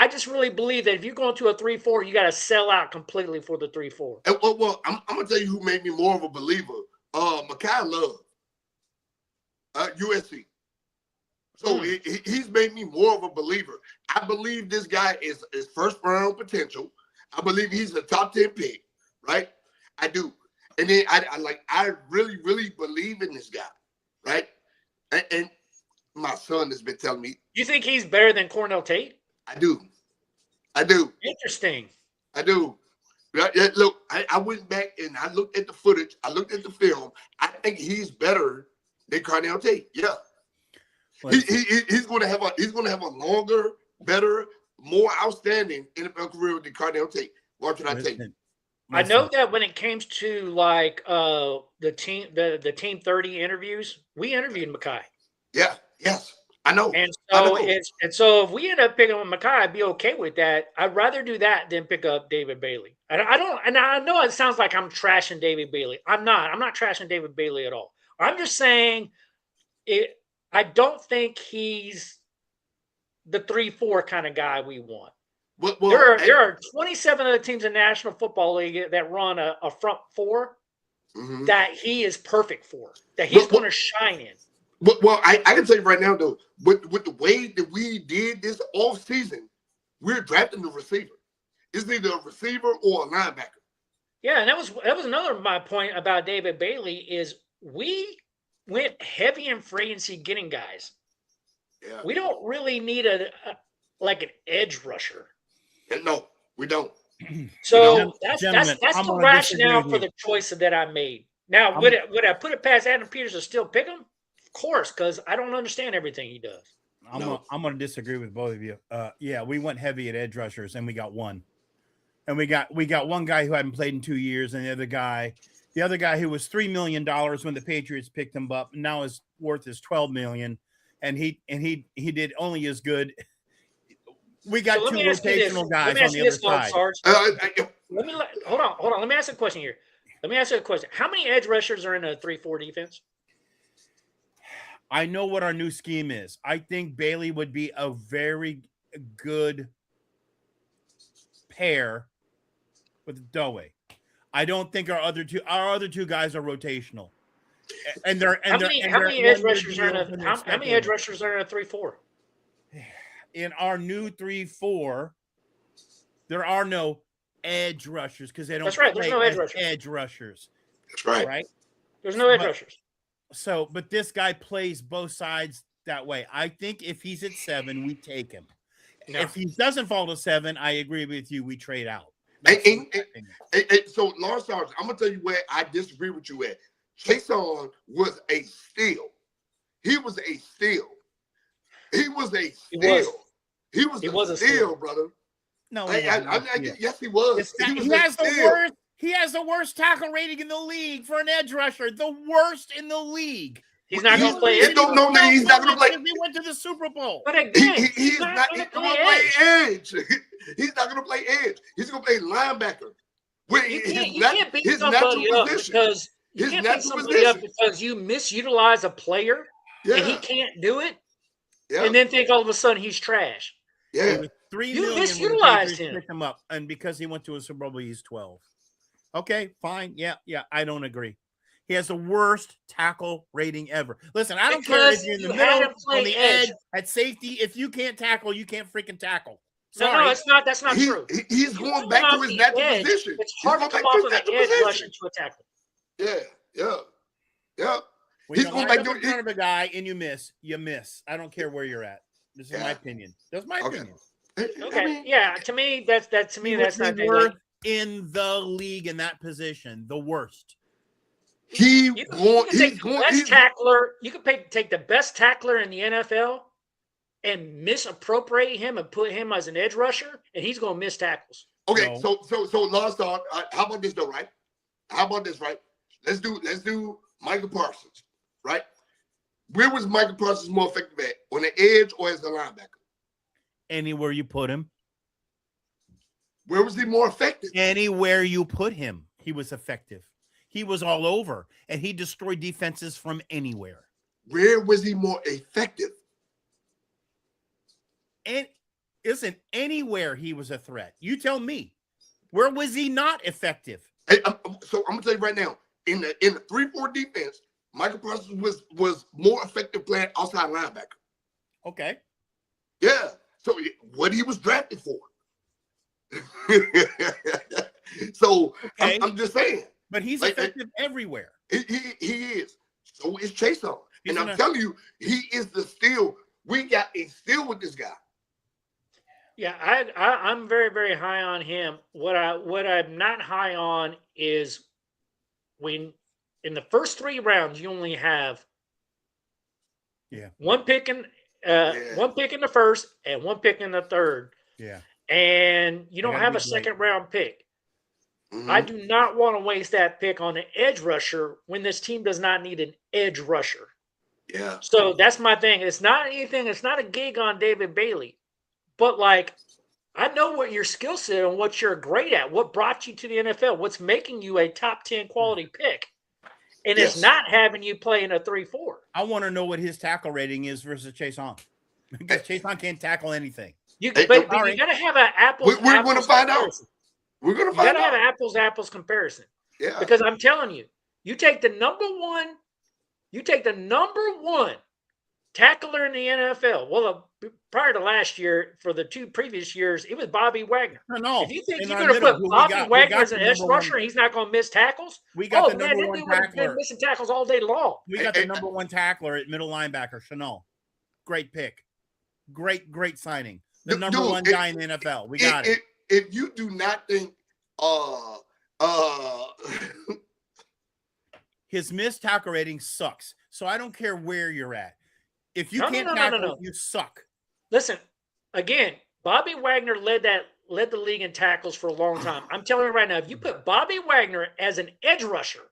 just really believe that if you're going to a 3-4, you got to sell out completely for the 3-4. Well, I'm gonna tell you who made me more of a believer. Mekhi Love, USC. So he's made me more of a believer. I believe this guy is first round potential. I believe he's a top 10 pick, right? I do. And then I really, really believe in this guy, right? And my son has been telling me. You think he's better than Cornell Tate? I do. Interesting. I do. Look, I went back and I looked at the footage. I looked at the film. I think he's better than Cornell Tate. Yeah. He's going to have a longer, better, more outstanding NFL career than Cornell Tate. What can I tell you? I know that when it came to like the team 30 interviews, we interviewed Mekhi. Yeah. Yes. I know. And so if we end up picking up Mekhi, I'd be okay with that. I'd rather do that than pick up David Bailey. And I know it sounds like I'm trashing David Bailey. I'm not. I'm not trashing David Bailey at all. I'm just saying I don't think he's the 3-4 kind of guy we want. Well, there are 27 other teams in the National Football League that run a front four that he is perfect for, that he's going to shine in. Well, I can tell you right now, though, with the way that we did this off season, we're drafting the receiver. It's either a receiver or a linebacker. Yeah, and that was another my point about David Bailey is we went heavy in free agency getting guys. Yeah. We don't really need an edge rusher. No, we don't. So that's the rationale for the choice that I made. Now, would I put it past Adam Peters to still pick him? Of course, because I don't understand everything he does. I'm going to disagree with both of you. Yeah, we went heavy at edge rushers, and we got one. And we got one guy who hadn't played in 2 years, and the other guy who was $3 million when the Patriots picked him up, and now his worth is $12 million, and he did only as good. We got two rotational guys on the other side. Hold on. Let me ask you a question here. How many edge rushers are in a 3-4 defense? I know what our new scheme is. I think Bailey would be a very good pair with Doe. I don't think our other two guys are rotational. And how many edge rushers are in a 3-4? In our new 3-4, there are no edge rushers because they don't. That's right. There's no edge rushers. That's right. Right. There's no edge rushers. So, but this guy plays both sides that way. I think if he's at 7, we take him. No. If he doesn't fall to 7, I agree with you. We trade out. So, Lawrence, I'm gonna tell you where I disagree with you at. Chason was a steal. He was a steal. He was a steal, brother. No, yes, he was. He has the worst tackle rating in the league for an edge rusher. The worst in the league. He's not going to play edge. He's not going to play. He went to the Super Bowl. But again, he's not going to play edge. He's not going to play edge. He's going to play linebacker. You can't beat somebody up because you misutilize a player and he can't do it, and then think all of a sudden he's trash. Yeah. $3 you million misutilized him. Picked him up, and because he went to a Super Bowl, he's 12. Okay, fine. Yeah, I don't agree. He has the worst tackle rating ever. Listen, I don't care if you're in the middle, on the edge, at safety. If you can't tackle, you can't freaking tackle. Sorry. No, it's not. That's not true. He's going back to his natural position. It's hard to come off of the edge rush into a tackle. Yeah. When he's going back in front of a guy and you miss. I don't care where you're at. This is my opinion. That's my opinion. Okay. To me, that's not worst in the league in that position. The worst. You can take the best tackler in the NFL and misappropriate him and put him as an edge rusher, and he's going to miss tackles. Okay, so last thought. How about this though, right? How about this, right? Let's do Michael Parsons, right? Where was Michael Parsons more effective at? On the edge or as a linebacker? Anywhere you put him. Where was he more effective? Anywhere you put him, he was effective. He was all over, and he destroyed defenses from anywhere. Where was he more effective? And isn't anywhere he was a threat. You tell me. Where was he not effective? Hey, so I'm gonna tell you right now, in the 3-4 defense, Michael Parsons was more effective playing outside linebacker. Okay. Yeah. So what he was drafted for. So okay. I'm just saying. But he's effective everywhere. He is. So is Chase on. And I'm telling you, he is the steal. We got a steal with this guy. Yeah, I'm very, very high on him. What I'm not high on is when in the first 3 rounds you only have one pick in the first and one pick in the third. Yeah. And you don't have a second round pick. Mm-hmm. I do not want to waste that pick on an edge rusher when this team does not need an edge rusher. Yeah. So that's my thing. It's not anything. It's not a gig on David Bailey. But, like, I know what your skill set and what you're great at, what brought you to the NFL, what's making you a top 10 quality pick. And it's not having you play in a 3-4. I want to know what his tackle rating is versus Chase On. Because Chase On can't tackle anything. But you got to have an apples. We're going to find out. We're going to find out. You got to have an apples comparison. Yeah. Because I'm telling you, you take the number one tackler in the NFL. Well, prior to last year, for the 2 previous years, it was Bobby Wagner. No, if you think you're going to put Bobby Wagner as an edge rusher and he's not going to miss tackles, we got the number one tackler. Been missing tackles all day long. We got the number one tackler at middle linebacker, Chanel. Great pick. Great signing. The number one guy in the NFL. We got it. If you do not think his missed tackle rating sucks. So I don't care where you're at. If you can't tackle, you suck. Listen, again, Bobby Wagner led the league in tackles for a long time. I'm telling you right now, if you put Bobby Wagner as an edge rusher,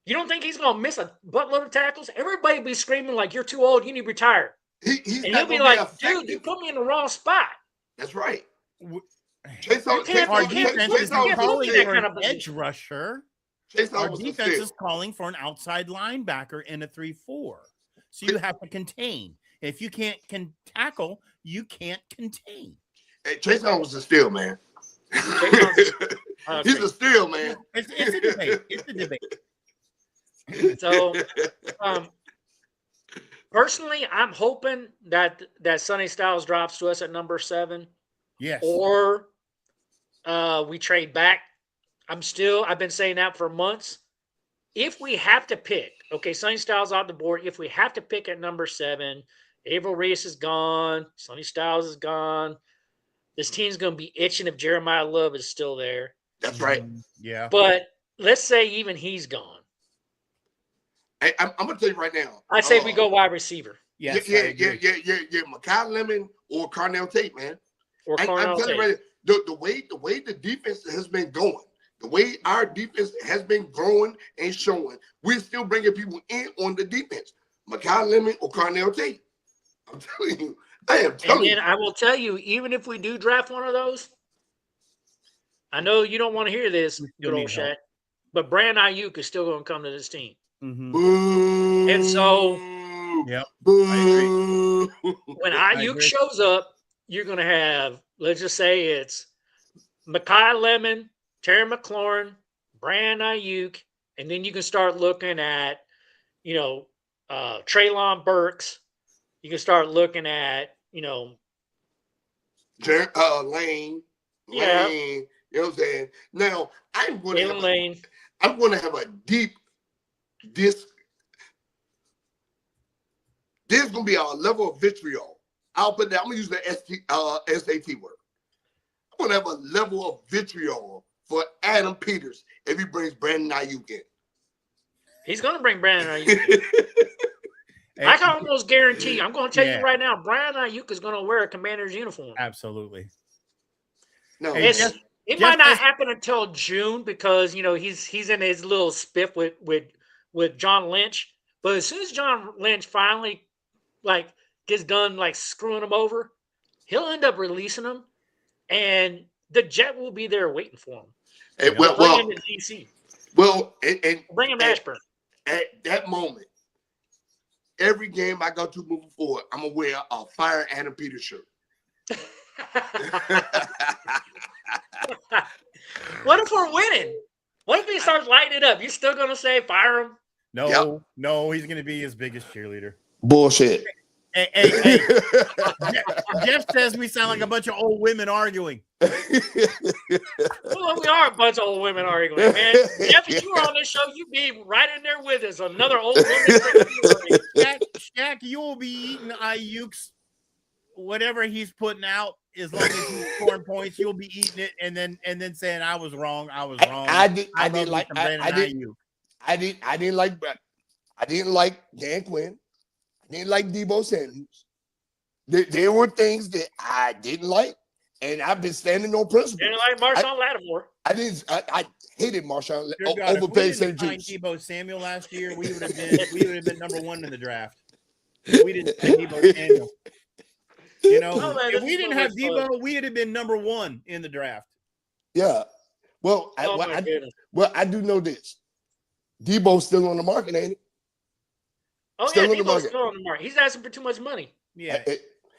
you don't think he's going to miss a buttload of tackles? Everybody will be screaming like, you're too old, you need to retire. He'll be like, dude, you put me in the wrong spot. That's right. Our defense is calling for an edge rusher. Our defense is calling for an outside linebacker in a 3-4. So you have to contain. If you can't tackle, you can't contain. Hey, Chase was a steal, man. He's a steal, man. It's a debate. It's a debate. So, personally, I'm hoping that Sonny Styles drops to us at number 7. Yes. Or we trade back. I've been saying that for months. If we have to pick, okay, Sonny Styles off the board. If we have to pick at number 7, Averill Reyes is gone. Sonny Styles is gone. This team's going to be itching if Jeremiah Love is still there. That's right. Yeah. But let's say even he's gone. Hey, I'm going to tell you right now. I say we go wide receiver. Yes, yeah. Mekhi Lemon or Carnell Tate, man. Or Carnell Tate. You right now, the way the defense has been going, the way our defense has been growing and showing, we're still bringing people in on the defense. Mekhi Lemon or Carnell Tate. I'm telling you. And I will tell you, even if we do draft one of those, I know you don't want to hear this, good old Shaq, but Brandon Ayuk is still going to come to this team. Mm-hmm. And so, yep, I agree. When Ayuk shows up, you're going to have, let's just say it's Mekhi Lemon, Terry McLaurin, Brandon Ayuk, and then you can start looking at, Treylon Burks. You can start looking at, Lane. Yeah. Lane, you know what I'm saying? Now, I'm going to have a deep there's going to be a level of vitriol. I'll put that. I'm going to use the SAT word. I'm going to have a level of vitriol for Adam Peters if he brings Brandon Ayuk in. He's going to bring Brandon Ayuk in. I can almost guarantee. I'm going to tell you right now, Brian Ayuk is going to wear a Commander's uniform. Absolutely. No, it might not happen until June because he's in his little spiff with John Lynch. But as soon as John Lynch finally gets done screwing him over, he'll end up releasing him, and the jet will be there waiting for him. And, bring him to DC. Well, and bring him to Ashburn. At that moment, every game I go to moving forward, I'm gonna wear a Fire Adam Peters shirt. What if we're winning? What if he starts lighting it up? You still gonna say fire him? No, he's gonna be his biggest cheerleader. Bullshit. Hey. Jeff says we sound like a bunch of old women arguing. Well, we are a bunch of old women arguing, man. Jeff, if you were on this show, you'd be right in there with us. Another old woman. Shaq, you will be eating Ayuk's whatever he's putting out. As long as he's scoring points, you'll be eating it, and then saying I was wrong. I didn't like Dan Quinn. I didn't like Debo Sanders. There were things that I didn't like, and I've been standing on principle. Didn't like Marshawn Lattimore. I hated Marshawn overpaid St. Jude. Debo Samuel last year, we would have been number 1 in the draft. We didn't take Debo Samuel. If we didn't have Debo, we would have been number 1 in the draft. Yeah. Well, I do know this. Debo's still on the market, ain't he? Oh, Debo's still on the market. He's asking for too much money. Yeah.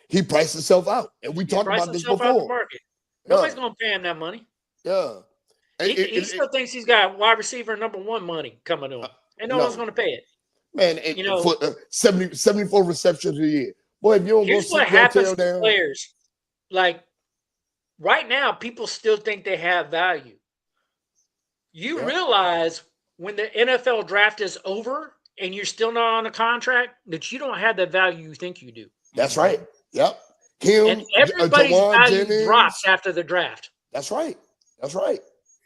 He priced himself out. And we talked about this before. Nobody's going to pay him that money. Yeah. He still thinks he's got wide receiver number 1 money coming to him. And no one's going to pay it. Man, for 74 receptions a year. Boy, if you don't here's go what happens to players. Right now, people still think they have value. You realize when the NFL draft is over and you're still not on a contract that you don't have the value you think you do. That's right. Yep. And everybody's value drops after the draft. That's right.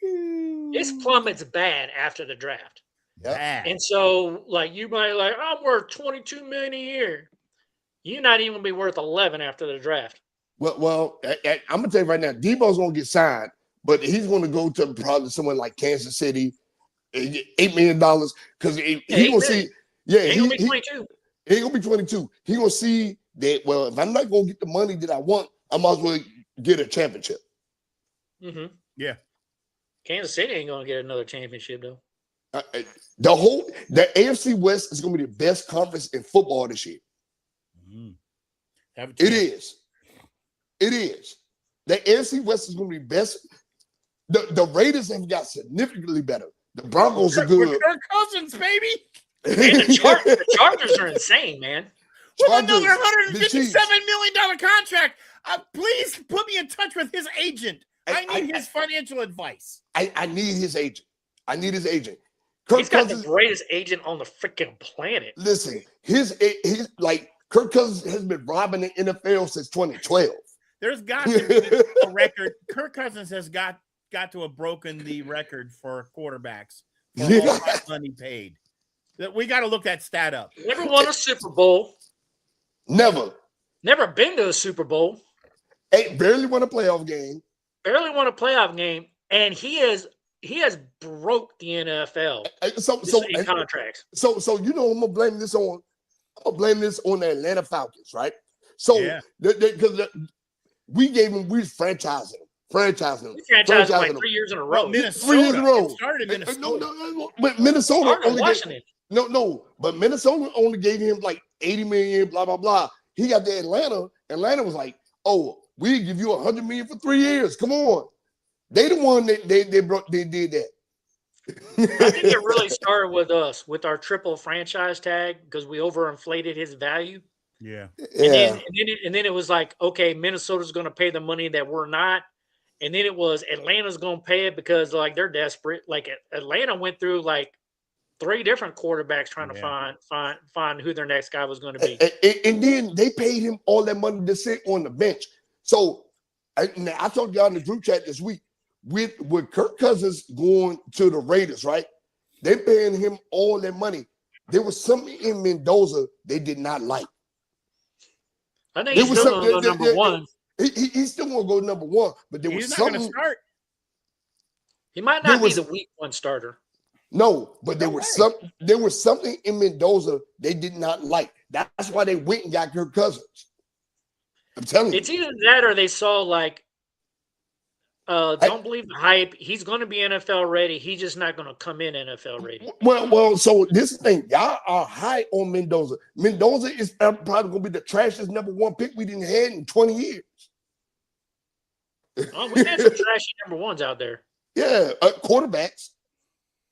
It plummets bad after the draft. Yeah. And so, you might I'm worth $22 million a year. You're not even going to be worth 11 after the draft. Well, I'm going to tell you right now, Debo's going to get signed, but he's going to go to probably someone like Kansas City, $8 million, because he's going to see. Yeah, he's going to be 22. He's going to be 22. He's going to see that, well, if I'm not going to get the money that I want, I might as well get a championship. Mm-hmm. Yeah. Kansas City ain't going to get another championship, though. The AFC West is going to be the best conference in football this year. It is. The AFC West is going to be best. The Raiders have got significantly better. The Broncos are good. Kirk Cousins, baby. And the Chargers are insane, man. With another $157 million contract. Please put me in touch with his agent. I need his financial advice. I need his agent. He's got the greatest agent on the freaking planet. Listen, his Kirk Cousins has been robbing the NFL since 2012. There's got to be a record. Kirk Cousins has got to have broken the record for quarterbacks for all that money paid. We got to look that stat up. Never won a Super Bowl. Never been to a Super Bowl. Barely won a playoff game. And he has broke the NFL. In contracts. So I'm gonna blame this on. The Atlanta Falcons, right? So because we franchising him. We franchised him 3 years in a row. Minnesota. 3 years in a row. It started in Minnesota. No, but Minnesota only Washington. But Minnesota only gave him like $80 million, blah blah blah. He got to Atlanta. Atlanta was like, "Oh, we give you $100 million for 3 years. Come on." They the one that they did that. I think it really started with us with our triple franchise tag because we overinflated his value. Yeah. And then it was like, okay, Minnesota's going to pay the money that we're not. And then it was Atlanta's going to pay it because they're desperate. Atlanta went through 3 different quarterbacks trying to find who their next guy was going to be. And then they paid him all that money to sit on the bench. So I told y'all in the group chat this week with Kirk Cousins going to the Raiders, right? They paying him all that money. there was something in Mendoza they did not like. I think he's still going to go number one. He's still going to go number one, but there was something. He's not going to start. He might not be the week one starter. No, but there was something in Mendoza they did not like. That's why they went and got Kirk Cousins. I'm telling you. It's either that or they saw like, don't believe the hype. He's going to be NFL ready. He's just not going to come in NFL ready. Well. So this is the thing. Y'all are high on Mendoza. Mendoza is probably going to be the trashiest number one pick we didn't have in 20 years. Oh, we had some trashy number ones out there. Yeah, quarterbacks.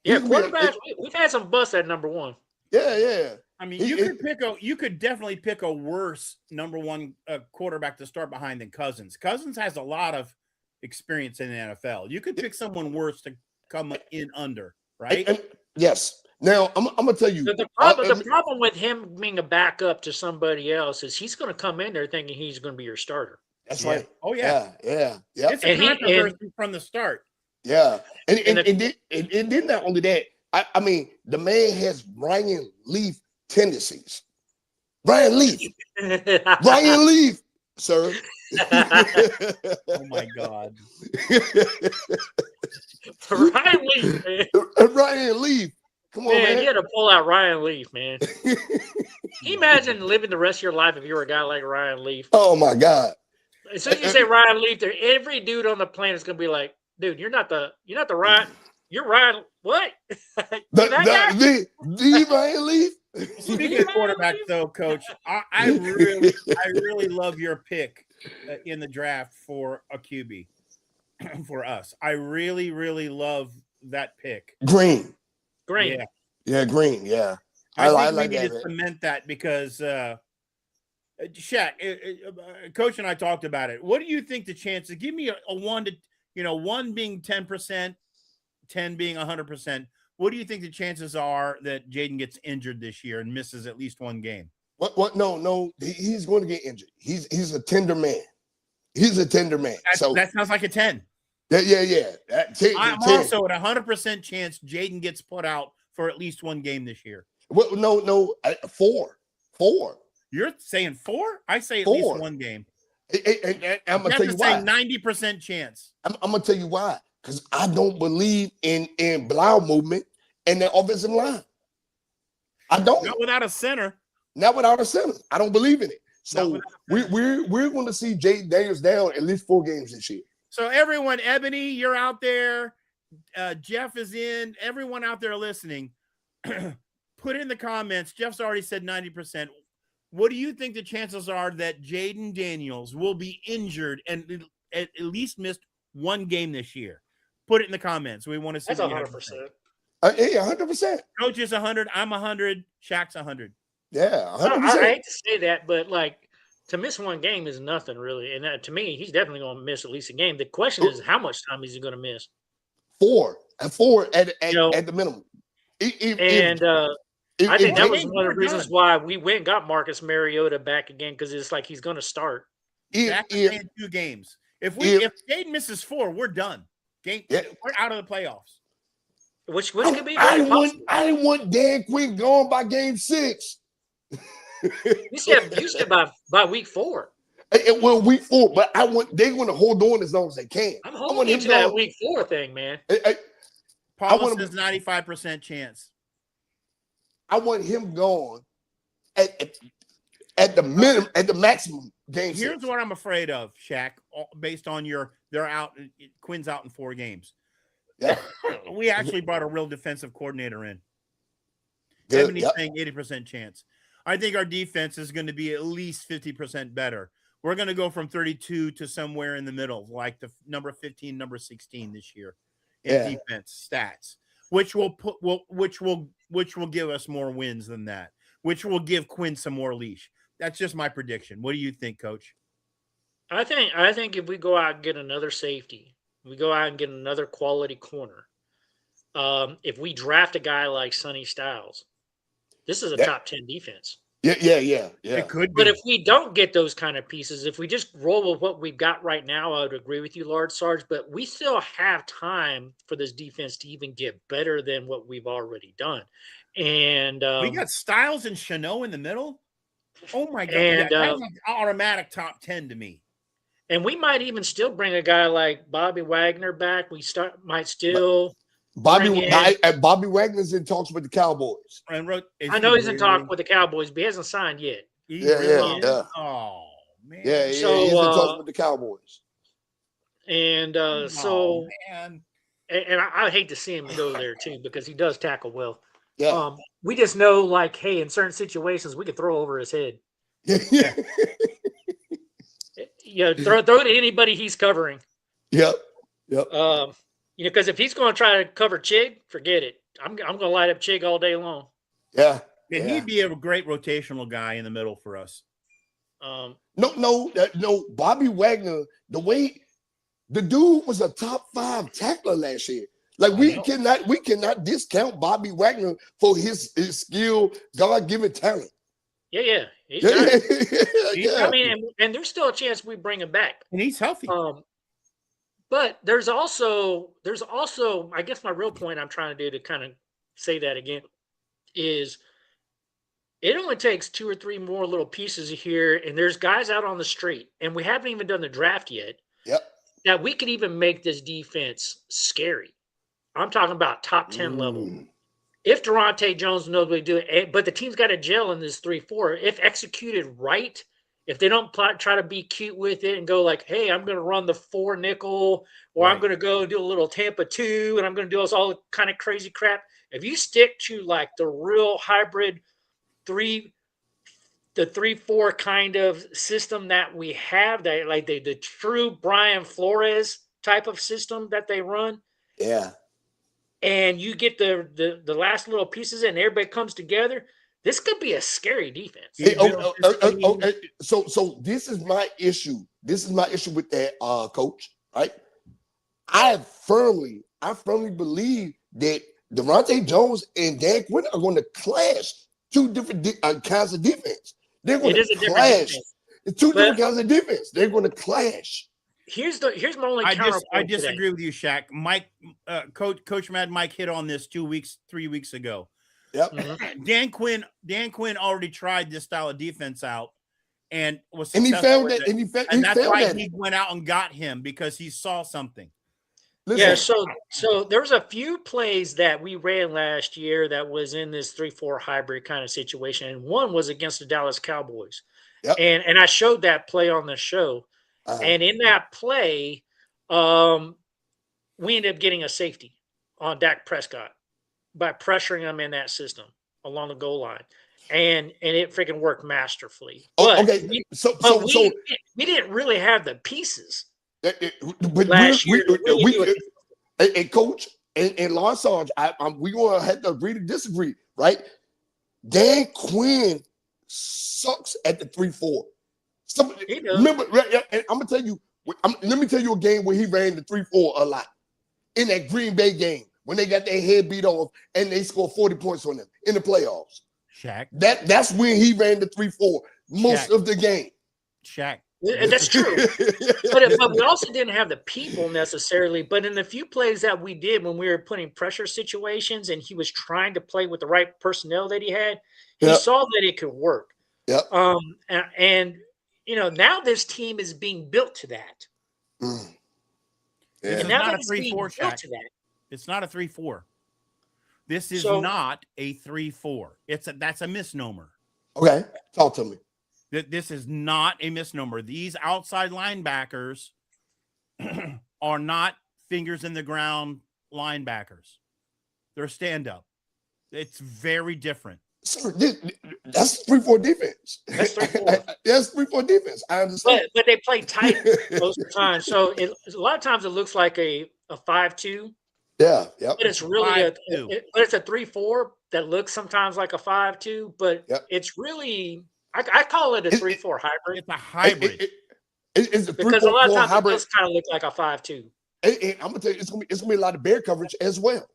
Yeah, quarterbacks. We've had some busts at number one. Yeah. I mean, you could definitely pick a worse number one quarterback to start behind than Cousins. Cousins has a lot of experience in the NFL. You could pick someone worse to come in under, right? Yes. Now I'm gonna tell you the problem with him being a backup to somebody else is he's going to come in there thinking he's going to be your starter. That's right. Oh yeah. It's a controversy from the start. Yeah, and then not only that, I mean, the man has Ryan Leaf tendencies. Ryan Leaf, sir. Oh my God. Ryan Leaf, man. Ryan Leaf. Come on, man. You had to pull out Ryan Leaf, man. Can you imagine living the rest of your life if you were a guy like Ryan Leaf? Oh my God. As soon as you say Ryan Leaf, every dude on the planet is gonna be like, dude, you're not the Ryan. You're Ryan. What? The Ryan Leaf. Speaking of quarterback, though, Coach, I really love your pick in the draft for a QB for us. I really, really love that pick. Green. Yeah, Green. Yeah. I think we need to cement that because Shaq, Coach and I talked about it. What do you think the chances? Give me a 1 to 1 being 10%, 10 being 100%. What do you think the chances are that Jaden gets injured this year and misses at least one game? What? No. He's going to get injured. He's a tender man. He's a tender man. That sounds like a 10. Yeah. I'm also at 100% chance Jaden gets put out for at least one game this year. Well, no, 4. You're saying 4? I say at least one game. I'm gonna tell you why. 90% chance. I'm gonna tell you why. Because I don't believe in Blau movement and the offensive line. I don't. Not without a center. Not without a center. I don't believe in it. So we're going to see Jaden Daniels down at least 4 games this year. So everyone, Ebony, you're out there. Jeff is in. Everyone out there listening, put in the comments. Jeff's already said 90%. What do you think the chances are that Jaden Daniels will be injured and at least missed one game this year? Put it in the comments. We want to see. That's 100%. Yeah, 100%. Coach is 100. I'm 100. Shaq's 100. Yeah, 100%. I hate to say that, but like to miss one game is nothing really. And to me, he's definitely going to miss at least a game. The question is, how much time is he going to miss? 4 at the minimum. I think that was one of the reasons why we went and got Marcus Mariota back again, because it's like he's going to start. After 2 games. If Jaden misses 4, we're done. We're out of the playoffs. Which could be I didn't want Dan Quinn gone by game 6. You said by week 4. Well, week 4, but they're going to hold on as long as they can. I'm holding to that week 4 thing, man. Paul says 95% chance. I want him gone at the minimum, at the maximum game. Here's what I'm afraid of, Shaq, based on they're out, Quinn's out in 4 games. Yeah. We actually brought a real defensive coordinator in. Ebony's saying 80% chance. I think our defense is going to be at least 50% better. We're going to go from 32 to somewhere in the middle, like the number 15, number 16 this year in defense stats, which will give us more wins than that, which will give Quinn some more leash. That's just my prediction. What do you think, Coach? I think if we go out and get another safety, we go out and get another quality corner. If we draft a guy like Sonny Styles, this is a top 10 defense. Yeah. It could be. But if we don't get those kind of pieces, if we just roll with what we've got right now, I would agree with you, Large Sarge. But we still have time for this defense to even get better than what we've already done. And we got Styles and Chanot in the middle. Oh my God. And, that's an automatic top 10 to me. And we might even still bring a guy like Bobby Wagner back. Might still Bobby bring in. Wagner's in talks with the Cowboys. I know he's in talk with the Cowboys, but he hasn't signed yet. Yeah. Oh man. Yeah, he's in talks with the Cowboys. And man. And I hate to see him go there too, because he does tackle well. Yeah. We just know, like, hey, in certain situations, we could throw over his head. Yeah. Throw it to anybody he's covering. Yep. Because if he's going to try to cover Chig, forget it. I'm going to light up Chig all day long. Yeah. And he'd be a great rotational guy in the middle for us. No. Bobby Wagner, the dude was a top 5 tackler last year. Like we cannot discount Bobby Wagner for his skill, God-given talent. Yeah. I mean, and there's still a chance we bring him back. And he's healthy. But there's also, I guess my real point I'm trying to do to kind of say that again is it only takes 2 or 3 more little pieces here, and there's guys out on the street, and we haven't even done the draft yet. Yep. That we could even make this defense scary. I'm talking about top 10 level. If Durante Jones knows what to do, but the team's got to gel in this 3-4. If executed right, if they don't try to be cute with it and go like, hey, I'm going to run the 4 nickel, or I'm going to go do a little Tampa 2, and I'm going to do all kind of crazy crap. If you stick to like the real hybrid 3-4 kind of system that we have, that like the true Brian Flores type of system that they run. Yeah. And you get the last little pieces and everybody comes together, this could be a scary defense. So this is my issue. This is my issue with that, coach. Right? I firmly believe that Durante Jones and Dan Quinn are going to clash 2 different kinds of defense. They're going to clash. It's 2 different kinds of defense. They're going to clash. Here's my only counterpoint. I disagree with you, Shaq. Mike, Coach Mad Mike hit on this 3 weeks ago. Yep. Mm-hmm. Dan Quinn already tried this style of defense out and was and he found that, and that's why he went out and got him, because he saw something. Listen. Yeah, so there's a few plays that we ran last year that was in this 3-4 hybrid kind of situation, and one was against the Dallas Cowboys. Yep. And I showed that play on the show. And in that play, we ended up getting a safety on Dak Prescott by pressuring him in that system along the goal line. And it freaking worked masterfully. But we didn't really have the pieces. But last year. And Coach and Lawrence Sarge, we going to have to agree to disagree, right? Dan Quinn sucks at the 3-4. Remember, and I'm gonna tell you. Let me tell you a game where he ran the 3-4 a lot. In that Green Bay game when they got their head beat off and they scored 40 points on them in the playoffs. Shaq. That's when he ran the 3-4 most of the game. Shaq. That's true. but we also didn't have the people necessarily. But in the few plays that we did when we were putting pressure situations and he was trying to play with the right personnel that he had, he saw that it could work. Yep. And now this team is being built to that. Yeah. It's now not a that 3-4 Shaq. It's not a 3-4. This is not a 3-4. That's a misnomer. Okay, talk to me. This is not a misnomer. These outside linebackers are not fingers in the ground linebackers. They're stand-up. It's very different. Sir, that's 3-4 defense. That's 3-4. That's 3-4 defense. I understand. But they play tight most of the time. So a lot of times it looks like a 5-2. Yeah, yeah. But it's really it's a 3-4 that looks sometimes like a 5-2, but it's really I call it a 3-4 hybrid. It's a hybrid. It's a 3-4 because a lot of times hybrid. it does kind of look like a 5-2. And I'm gonna tell you, it's gonna be a lot of bear coverage as well.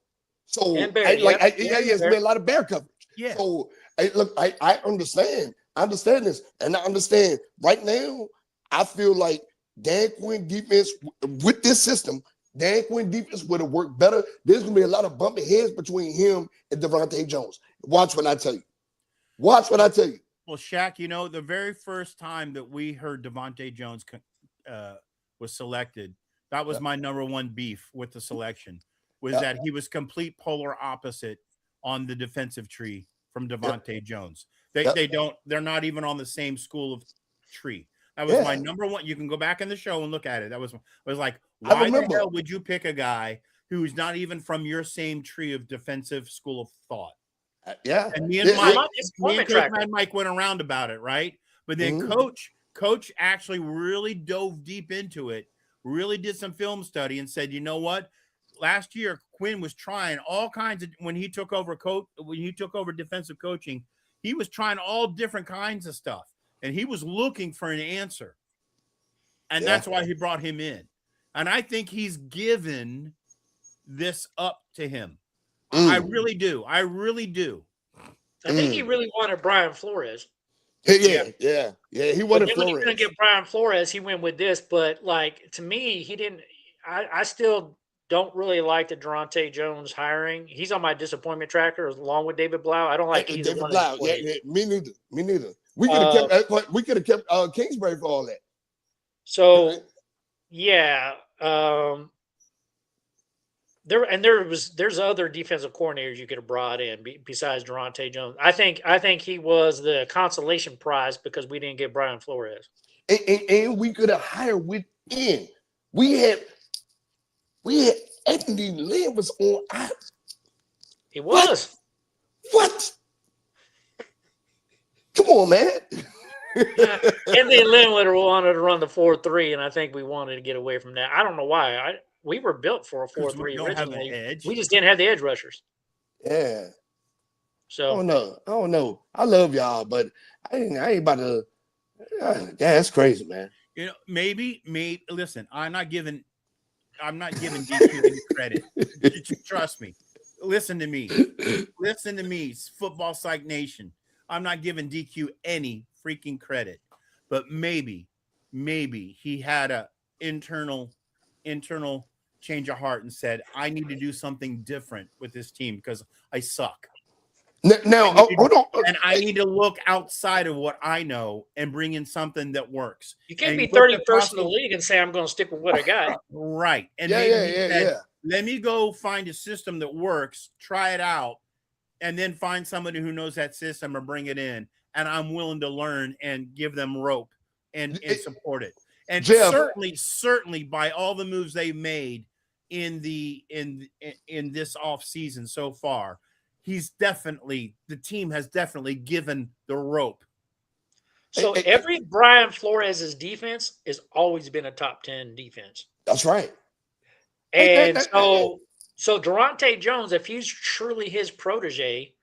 So it's gonna be a lot of bear coverage. Yeah. So I understand. I understand this, and I understand right now. I feel like Dan Quinn defense with this system, Dan Quinn defense would have worked better. There's gonna be a lot of bumpy heads between him and Durante Jones. Watch what I tell you. Watch what I tell you. Well, Shaq, the very first time that we heard Devontae Jones was selected, that was my number one beef with the selection, was that he was complete polar opposite on the defensive tree from Devontae Jones. They're not even on the same school of tree. That was my number one. You can go back in the show and look at it. That was like, why the hell would you pick a guy who's not even from your same tree of defensive school of thought? And me and Mike went around about it, right? But then Coach actually really dove deep into it, really did some film study and said, you know what? Last year, Quinn was trying all kinds of, when he took over defensive coaching, he was trying all different kinds of stuff. And he was looking for an answer. And that's why he brought him in. And I think he's given this up to him. I really do. I think he really wanted Brian Flores. Yeah. He wanted Flores. When he couldn't get Brian Flores, he went with this. But to me, he didn't. I still don't really like the Durante Jones hiring. He's on my disappointment tracker along with David Blau. I don't like either one. Me neither. We could have kept Kingsbury for all that. So, there's other defensive coordinators you could have brought in besides Durante Jones. I think he was the consolation prize because we didn't get Brian Flores. And we could have hired within. We had Anthony Lynn was on out. He was. What? Come on, man. Anthony Lynn would have wanted to run the 4-3, and I think we wanted to get away from that. I don't know why. We were built for a 4-3 originally. We just didn't have the edge rushers. Yeah. So I don't know. I love y'all, but I ain't about to. That's crazy, man. Maybe. Listen, I'm not giving DQ any credit. Trust me. Listen to me. Football Psych Nation. I'm not giving DQ any freaking credit, but maybe he had a internal change of heart and said, I need to do something different with this team because I suck. Now, hold on. And I need to look outside of what I know and bring in something that works. You can't be 31st in the league and say, I'm going to stick with what I got. Right. And let me go find a system that works, try it out, and then find somebody who knows that system or bring it in. And I'm willing to learn and give them rope and support it. And Jeff, certainly by all the moves they've made in this off season so far, the team has definitely given the rope. So every Brian Flores' defense has always been a top 10 defense. That's right. And so Durante Jones, if he's truly his protege,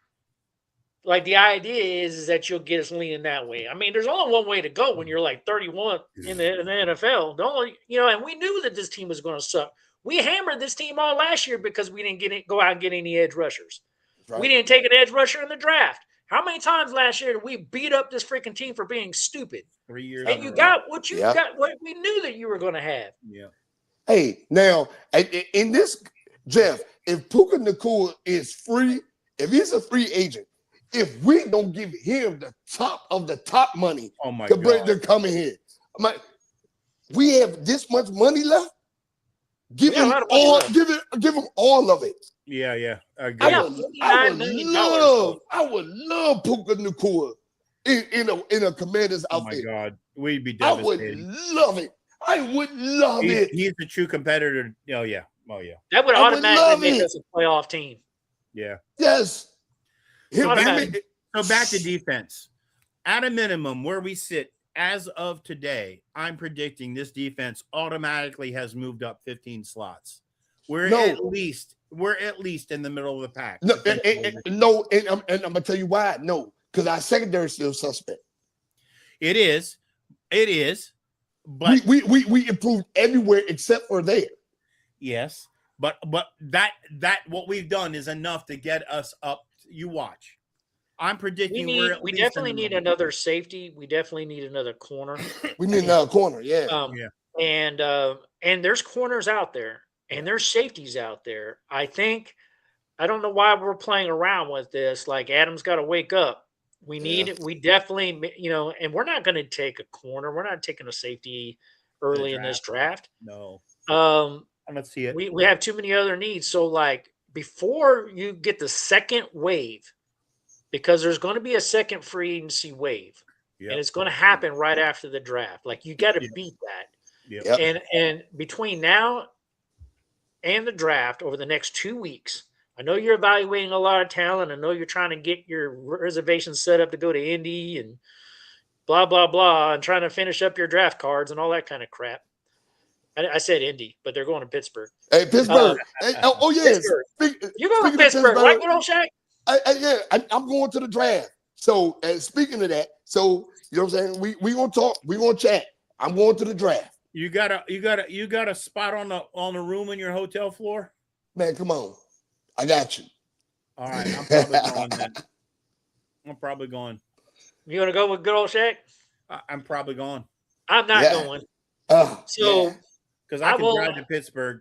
like the idea is that you'll get us leaning that way. I mean, there's only one way to go when you're like 31 in the NFL. And we knew that this team was going to suck. We hammered this team all last year because we didn't go out and get any edge rushers. Right. We didn't take an edge rusher in the draft. How many times last year did we beat up this freaking team for being stupid? 3 years. And you got what you got, what we knew that you were going to have. Yeah. Hey, now in this, Jeff, if Puka Nacua is free, if he's a free agent, if we don't give him the top of the top money to come in here, we have this much money left. Give him all of it. Yeah. I would love Puka Nacua in a Commander's outfit. Oh my God, we'd be devastated. I would love it. He's a true competitor. Oh yeah. That would automatically make us a playoff team. Yeah. Yes. So back to defense. At a minimum, where we sit as of today, I'm predicting this defense automatically has moved up 15 slots. We're at least in the middle of the pack. No, and I'm gonna tell you why. No, because our secondary is still suspect. It is, but we improved everywhere except for there. Yes, but that what we've done is enough to get us up. You watch. I'm predicting we definitely need another safety. We definitely need another corner. We need another corner, yeah. And there's corners out there, and there's safeties out there. I think I don't know why we're playing around with this. Like Adam's got to wake up. We need it. We definitely, and we're not going to take a corner. We're not taking a safety early in this draft. No. Um, I don't see it. we have too many other needs. So like before you get the second wave, because there's going to be a second free agency wave, and it's going to happen right after the draft. Like you got to beat that. Yep. And between now and the draft over the next 2 weeks, I know you're evaluating a lot of talent. I know you're trying to get your reservations set up to go to Indy and blah, blah, blah, and trying to finish up your draft cards and all that kind of crap. I said Indy, but they're going to Pittsburgh. Hey, Pittsburgh. Yes. You go to Pittsburgh, right, good old Shaq? I'm going to the draft. So, speaking of that, so you know what I'm saying? We gonna talk. We gonna chat. I'm going to the draft. You got a spot on the room in your hotel floor? Man, come on. I got you. All right, I'm probably going then. I'm probably going. You gonna go with good old Shaq? I'm probably going. I'm not going. Because I can drive to Pittsburgh.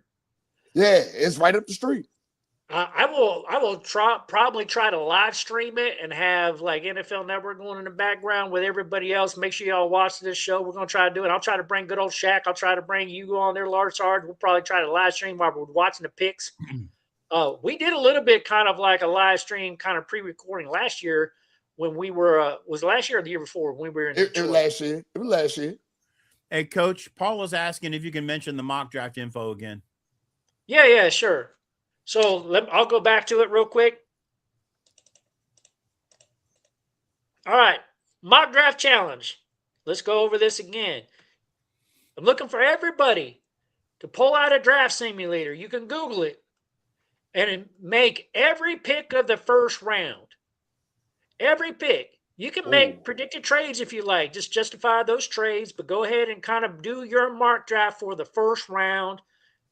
Yeah, it's right up the street. I will probably try to live stream it and have like NFL Network going in the background with everybody else. Make sure y'all watch this show. We're gonna try to do it. I'll try to bring good old Shaq. I'll try to bring you on there, Large Sarge. We'll probably try to live stream while we're watching the picks. We did a little bit kind of like a live stream, kind of pre-recording last year when we were was it last year or the year before when we were in it was last year. It was last year. Hey, Coach, Paul was asking if you can mention the mock draft info again. Yeah, sure. So I'll go back to it real quick. All right, mock draft challenge. Let's go over this again. I'm looking for everybody to pull out a draft simulator. You can Google it and make every pick of the first round. Every pick. You can make predicted trades if you like. Just justify those trades, but go ahead and kind of do your mock draft for the first round.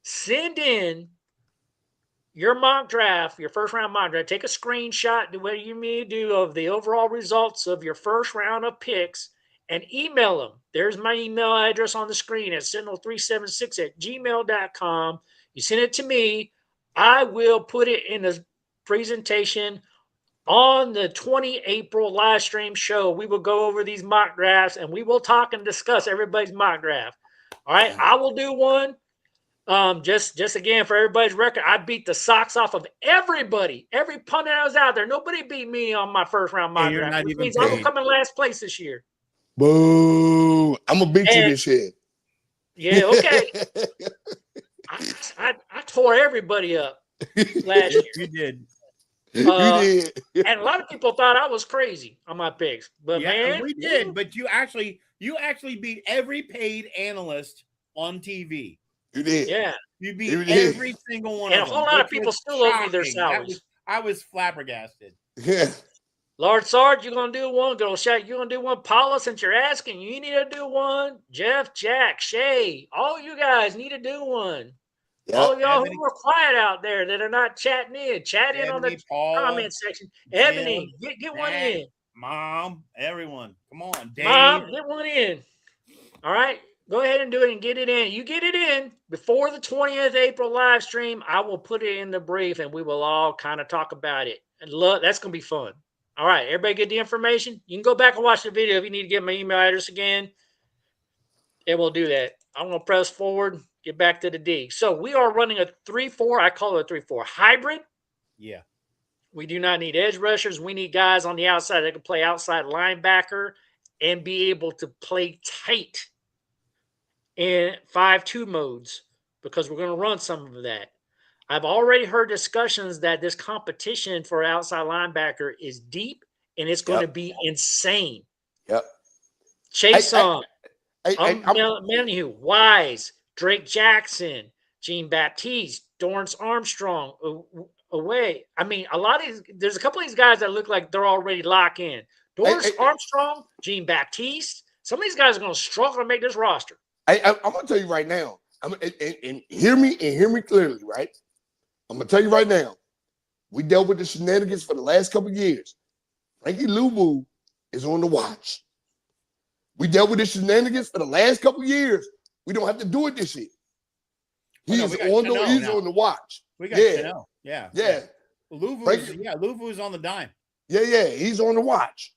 Send in your mock draft, your first round mock draft. Take a screenshot, do what you may do of the overall results of your first round of picks and email them. There's my email address on the screen at sentinel376@gmail.com. You send it to me. I will put it in a presentation on the 20 April live stream show. We will go over these mock drafts and we will talk and discuss everybody's mock draft. All right. I will do one. Just again, for everybody's record, I beat the socks off of everybody. Every pundit that was out there. Nobody beat me on my first round mock draft. Which means I'm going to come in last place this year. Boo. I'm going to beat you this year. Yeah, okay. I tore everybody up last year. You did. You did. And a lot of people thought I was crazy on my picks. But man, we did. But you actually beat every paid analyst on TV. You did. Yeah. You beat every single one of them. And a whole lot of people still owe me their salaries. I was flabbergasted. Yeah. Lord Sarge, you're going to do one. Go Shaq, you're going to do one. Paula, since you're asking, you need to do one. Jeff, Jack, Shay, all you guys need to do one. Yep. All of y'all who are quiet out there that are not chatting in, chat in on the comment section. Ebony, get one in. Mom, everyone, come on. Dave. Mom, get one in. All right, go ahead and do it and get it in. You get it in before the 20th April live stream. I will put it in the brief and we will all kind of talk about it. And look, that's going to be fun. All right, everybody get the information? You can go back and watch the video if you need to get my email address again. And we'll do that. I'm going to press forward. Get back to the D. So we are running a 3-4. I call it a 3-4 hybrid. Yeah. We do not need edge rushers. We need guys on the outside that can play outside linebacker and be able to play tight in 5-2 modes because we're going to run some of that. I've already heard discussions that this competition for outside linebacker is deep and it's going to be insane. Yep. Chase on. Menu, Wise, Drake Jackson, Jean Baptiste, Dorrance Armstrong, away. I mean, there's a couple of these guys that look like they're already locked in. Dorrance Armstrong, Jean Baptiste. Some of these guys are going to struggle to make this roster. I'm going to tell you right now, and hear me clearly, right? I'm going to tell you right now, we dealt with the shenanigans for the last couple of years. Frankie Luvu is on the watch. We dealt with the shenanigans for the last couple of years. We don't have to do it this year. He's on the watch. We got to know. Yeah. Luvu's on the dime. Yeah, he's on the watch.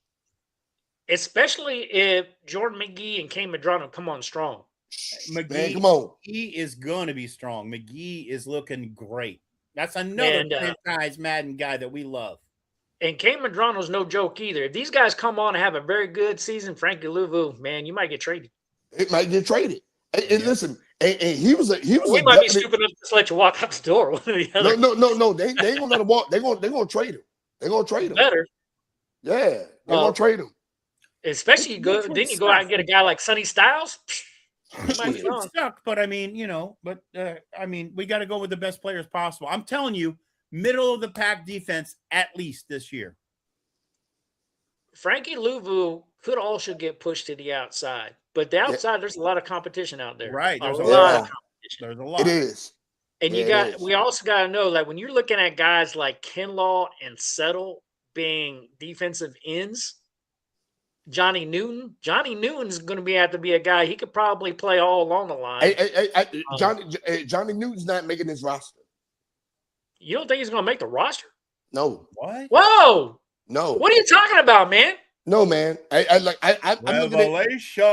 Especially if Jordan McGee and Kane Medrano come on strong. McGee, man, come on. He is going to be strong. McGee is looking great. That's another franchise Madden guy that we love. And Kane Medrano's no joke either. If these guys come on and have a very good season, Frankie Luvu, man, you might get traded. It might get traded. And listen, and he was we might be stupid enough to just let you walk out the door. One or the other. No. They ain't gonna let him walk. They're gonna trade him. They're gonna trade him. Better. Yeah, they're gonna trade him. Especially you go out and get a guy like Sonny Styles. Might suck, but I mean, we got to go with the best players possible. I'm telling you, middle of the pack defense at least this year. Frankie Luvu could also get pushed to the outside, but the outside there's a lot of competition out there. Right, there's a lot of competition. There's a lot. It is. And we also got to know, like, when you're looking at guys like Kinlaw and Settle being defensive ends, Johnny Newton's going to have to be a guy. He could probably play all along the line. Johnny Newton's not making this roster. You don't think he's going to make the roster? No. What? Whoa. No. What are you talking about, man? No, man. I'm Revelation.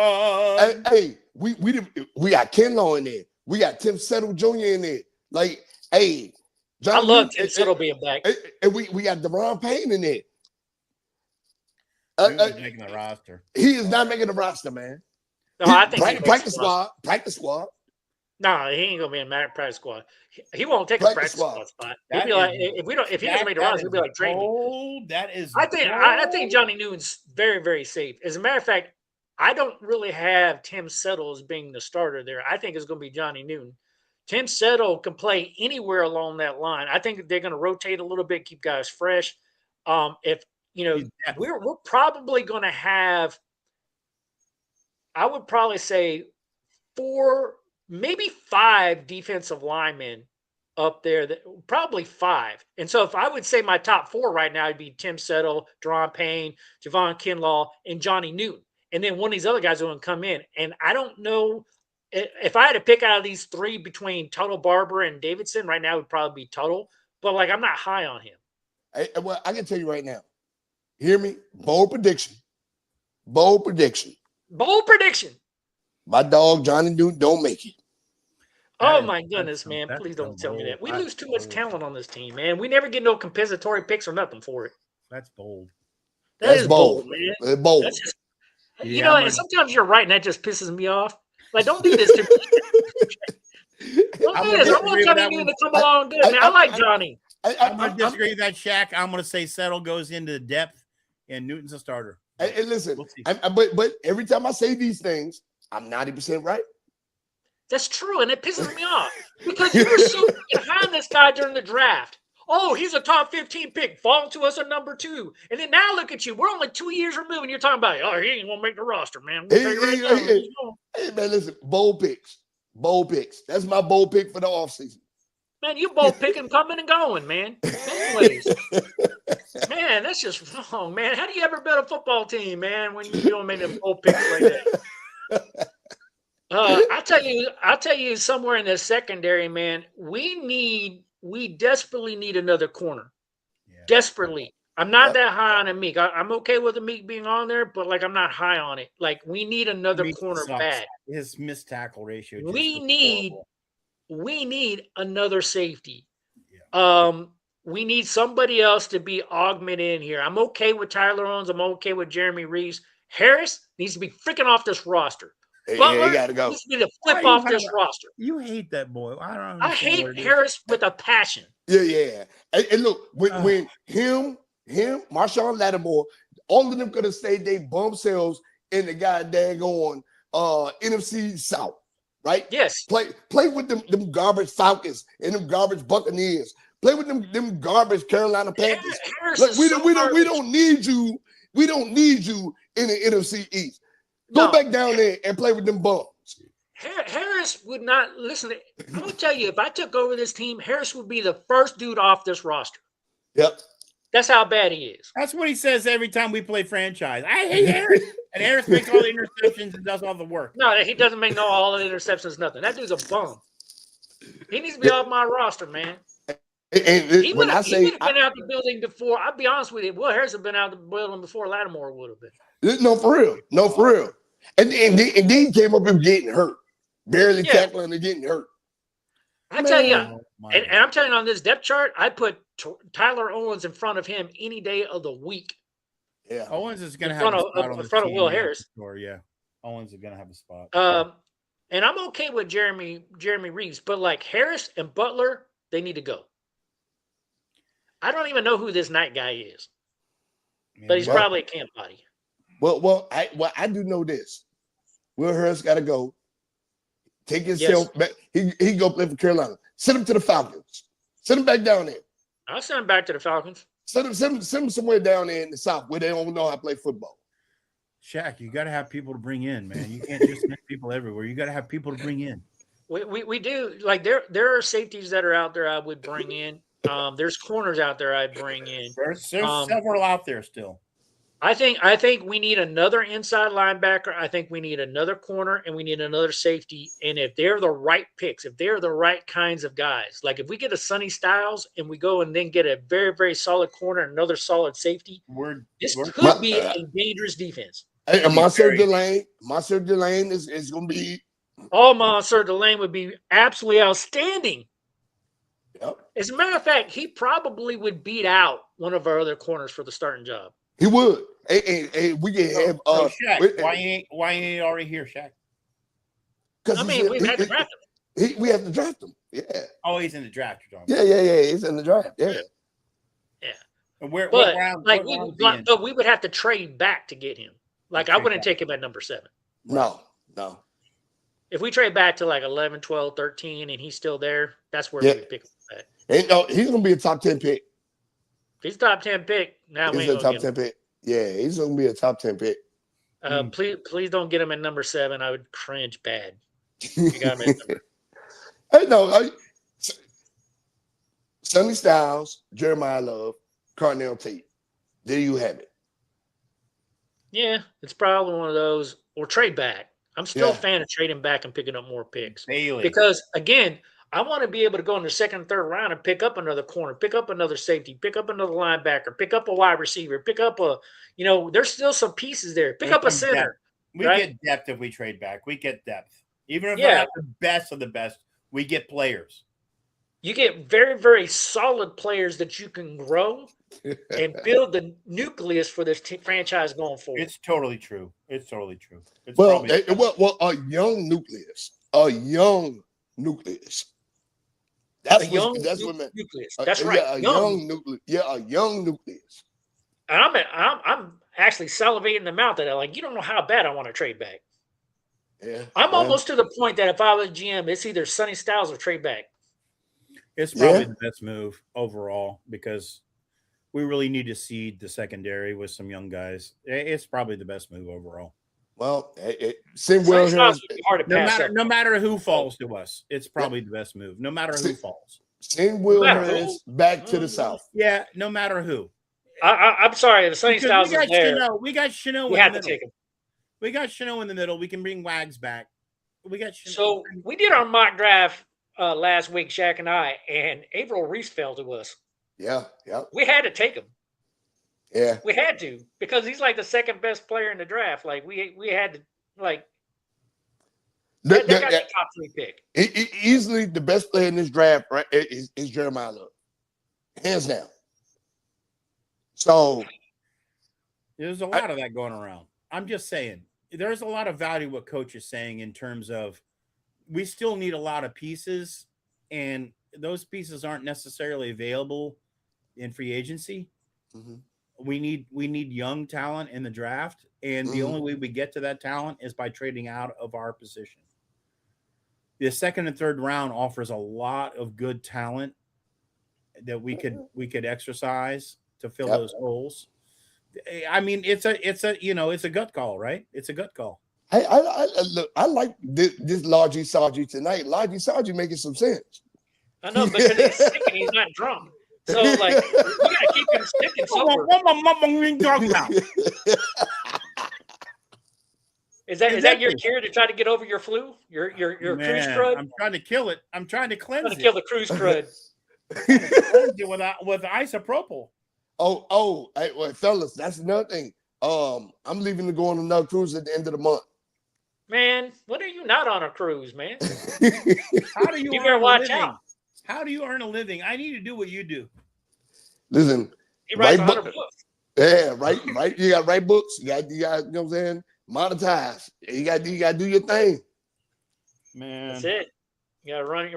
Hey, we got Kinlaw in there. We got Tim Settle Jr. in there. Like, hey, I love Tim Settle being back. And we got Deron Payne in there. Making the roster. He is not making the roster, man. No, I think practice squad. No, he ain't gonna be in practice squad. He won't take a practice squad spot. He'll be like, if he doesn't make the roster, he'll be like training. That is. I think Johnny Newton's very, very safe. As a matter of fact, I don't really have Tim Settle as being the starter there. I think it's going to be Johnny Newton. Tim Settle can play anywhere along that line. I think they're going to rotate a little bit, keep guys fresh. We're probably going to have, I would probably say 4, maybe 5 defensive linemen up there, probably 5. And so if I would say my top 4 right now, it'd be Tim Settle, Deron Payne, Javon Kinlaw, and Johnny Newton. And then one of these other guys are going to come in. And I don't know if I had to pick out of these 3 between Tuttle, Barber, and Davidson right now, it would probably be Tuttle. But like, I'm not high on him. Well, I can tell you right now. Hear me? Bold prediction. My dog Johnny Newton don't make it. Oh my goodness, man! Please don't tell me that. We lose too much talent on this team, man. We never get no compensatory picks or nothing for it. That's bold. That's bold, man. It's bold. That's just, and sometimes you're right, and that just pisses me off. Like, don't do this to me. Don't do this. I want Johnny Newton to come along good, man. I like Johnny. I'm going to disagree with that, Shaq. I'm going to say Settle goes into depth, and Newton's a starter. And listen, but every time I say these things, I'm 90% right. That's true, and it pisses me off because you were so behind this guy during the draft. Oh, he's a top 15 pick, falling to us at number 2. And then now look at you. We're only 2 years removed, and you're talking about, oh, he ain't going to make the roster, man. Hey, man, listen, bold picks. That's my bold pick for the offseason. Man, you bold picking, coming and going, man. Anyways, man, that's just wrong, man. How do you ever bet a football team, man, when you don't make them bold picks like that? I'll tell you somewhere in the secondary, man, we desperately need another corner. Yeah. Desperately. I'm not that high on Meek. I'm okay with the Meek being on there, but like I'm not high on it. Like we need another corner bad. His missed tackle ratio. We need another safety. Yeah. We need somebody else to be augmented in here. I'm okay with Tyler Owens. I'm okay with Jeremy Reeves. Harris needs to be freaking off this roster. Butler, he got to go. Needs to flip off this roster. You hate that boy. I hate Harris with a passion. Yeah. And look, when him, Marshawn Lattimore, all of them could have stayed they bum selves in the goddamn on NFC South, right? Yes. Play with them garbage Falcons and them garbage Buccaneers. Play with them garbage Carolina Panthers. Look, we don't need you. We don't need you in the NFC East. Go back down there and play with them bums. Harris would not listen. I'm gonna tell you, if I took over this team, Harris would be the first dude off this roster. Yep. That's how bad he is. That's what he says every time we play franchise. I hate Harris. And Harris makes all the interceptions and does all the work. No, he doesn't make all the interceptions, nothing. That dude's a bum. He needs to be off my roster, man. And He when would I have say been out the building before. I'll be honest with you. Will Harris have been out the building before Lattimore would have been. no, for real, no, for real. And then he came up and getting hurt, barely tackling and getting hurt. I tell you, and I'm telling you on this depth chart, I put Tyler Owens in front of him any day of the week. Yeah, Owens is going to have a spot on in front of Will Harris. Yeah, Owens is going to have a spot. And I'm okay with Jeremy Reeves, but like Harris and Butler, they need to go. I don't even know who this night guy is, but he's probably a camp body. Well, I do know this. Will Harris got to go. Take himself back. He go play for Carolina. Send him to the Falcons. Send him back down there. I'll send him back to the Falcons. Send him somewhere down there in the South where they don't know how to play football. Shaq, you got to have people to bring in, man. You can't just send people everywhere. You got to have people to bring in. We do. Like there are safeties that are out there I would bring in. There's corners out there I'd bring in. There's several out there still. I think we need another inside linebacker. I think we need another corner, and we need another safety. And if they're the right picks, if they're the right kinds of guys, like if we get a Sonny Styles and we go and then get a very, very solid corner and another solid safety, this could be a dangerous defense. And Monsieur Delane is going to be. Oh, Monsieur Delane would be absolutely outstanding. Yep. As a matter of fact, he probably would beat out one of our other corners for the starting job. He would. Hey, we can have. Shaq, why ain't he already here, Shaq? Because we have to draft him. We have to draft him. Yeah. Oh, he's in the draft. Yeah. He's in the draft. Yeah. And but we would have to trade back to get him. Like I wouldn't take him at number 7. No. If we trade back to like 11, 12, 13, and he's still there, that's where we would pick him back. He's going to be a top 10 pick. He's top 10 pick. Now he's a top 10 pick. Yeah, he's going to be a top 10 pick. Please don't get him at number 7. I would cringe bad. You got him at number. Sonny Styles, Jeremiah Love, Carnell Tate. There you have it. Yeah, it's probably one of those. Or trade back. I'm still a fan of trading back and picking up more picks. Daily. Because, again, I want to be able to go in the second and third round and pick up another corner, pick up another safety, pick up another linebacker, pick up a wide receiver, pick up there's still some pieces there. Pick up a center. We get depth if we trade back. We get depth. Even if we're not the best of the best, we get players. You get very, very solid players that you can grow and build the nucleus for this franchise going forward. It's totally true. It's a young nucleus. A young nucleus. That's what nucleus. That's right. Yeah, a young nucleus. Yeah, a young nucleus. And I'm actually salivating in the mouth at it. Like, you don't know how bad I want to trade back. Yeah. I'm almost to the point that if I was GM, it's either Sonny Styles or trade back. It's probably the best move overall because we really need to seed the secondary with some young guys. It's probably the best move overall. Well, no matter who falls to us, it's probably the best move. No matter who falls. Send Will Harris back to the South. Yeah, no matter who. I'm sorry, the Sonny Styles is there. We got Chanel. We have to take him. We got Chanel in the middle. We can bring Wags back. We got Chanel. So we did our mock draft last week, Shaq and I, and Averill Reese fell to us. Yeah. We had to take him. Yeah. We had to because he's like the second best player in the draft. Like we had to that got the top 3 pick. Easily the best player in this draft, right? Is Jeremiah Love, hands down. So there's a lot of that going around. I'm just saying there's a lot of value what coach is saying in terms of we still need a lot of pieces, and those pieces aren't necessarily available in free agency. Mm-hmm. We need young talent in the draft, and the only way we get to that talent is by trading out of our position. The second and third round offers a lot of good talent that we could exercise to fill those holes. I mean, it's a gut call, right? It's a gut call. I like this Logi Saji tonight. Logi Saji making some sense. I know, because he's sick and he's not drunk. So, like, we gotta keep him sick and sober. What my mama talking about? Is that your cure to try to get over your flu? Your cruise crud? I'm trying to kill it. I'm trying to cleanse it. Kill the cruise crud. Cleanse it with isopropyl. Hey, well, fellas, that's another thing. I'm leaving to go on another cruise at the end of the month. Man, when are you not on a cruise, man? How do you You better earn a watch living? out. How do you earn a living? I need to do what you do. Listen, He writes write 100 book- books. yeah, right. You got to write books. You got, you know what I'm saying? Monetize. You got to do your thing. Man, That's it. You gotta run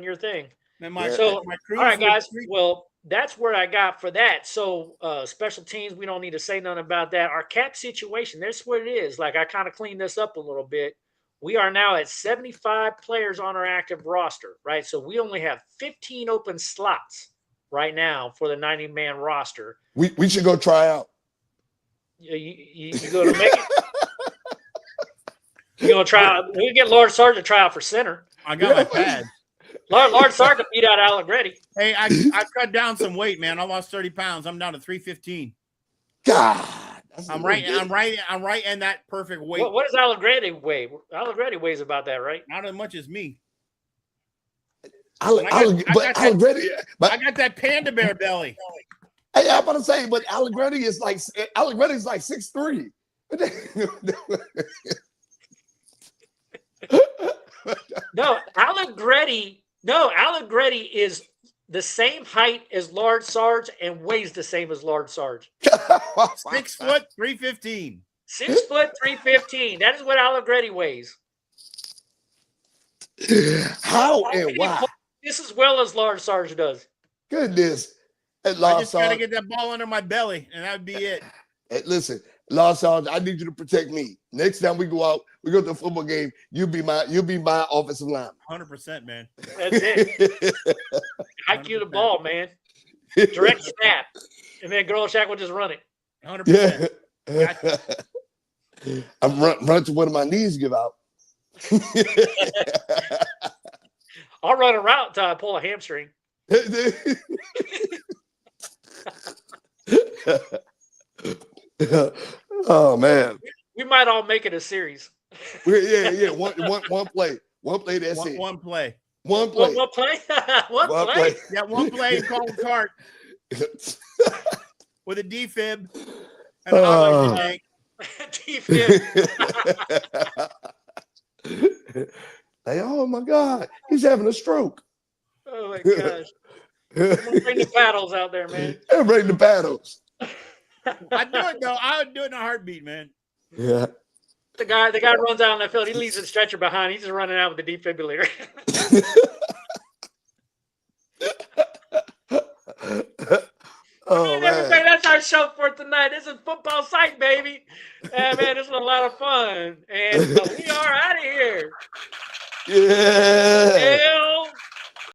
your thing. man, Yeah. So, my cruise all right, was guys. free- Well, that's where I got for that. So, special teams, we don't need to say nothing about that. Our cap situation, that's what it is. Like, I kind of cleaned this up a little bit. We are now at 75 players on our active roster, right? So we only have 15 open slots right now for the 90-man roster. We should go try out. You go to make it. You're gonna try out. We can get Lord Sargent to try out for center. I got my pad. Lord Sargent beat out Allegretti. Hey, I cut down some weight, man. I lost 30 pounds. I'm down to 315. God, I'm right in that perfect weight. What does Allegretti weigh? Allegretti weighs about that, right? Not as much as me. I got that panda bear belly. Hey, I'm about to say, but Allegretti is like 6'3". No, Allegretti is the same height as Lord Sarge and weighs the same as Lord Sarge. 6 foot, 315. 6 foot 315. That is what Allegretti weighs. How and why? This as well as Lord Sarge does. Goodness. Hey, I just gotta get that ball under my belly, and that would be it. Hey, listen, Lord Sarge, I need you to protect me. Next time we go out, we go to a football game. You'll be my offensive lineman. 100%, man. That's it. Hike you the ball, man. Direct snap. And then Girl Shack will just run it. 100%. Yeah. I'm running to one of my knees give out. I'll run a route until I pull a hamstring. Oh man. We might all make it a series. Yeah. One play. One play. That's it. One play. One play. One play. One play. Yeah, one play and call the cart with a defib and a highlight tank. Defib. Like, oh my God, he's having a stroke. Oh my gosh. Bring the paddles out there, man. Yeah, bring the paddles. I'd do it though. I would do it in a heartbeat, man. Yeah. The guy runs out on the field. He leaves the stretcher behind. He's just running out with the defibrillator. Oh, man. Everybody, that's our show for tonight. This is Football Sight, baby. Man, this was a lot of fun. And we are out of here. Yeah.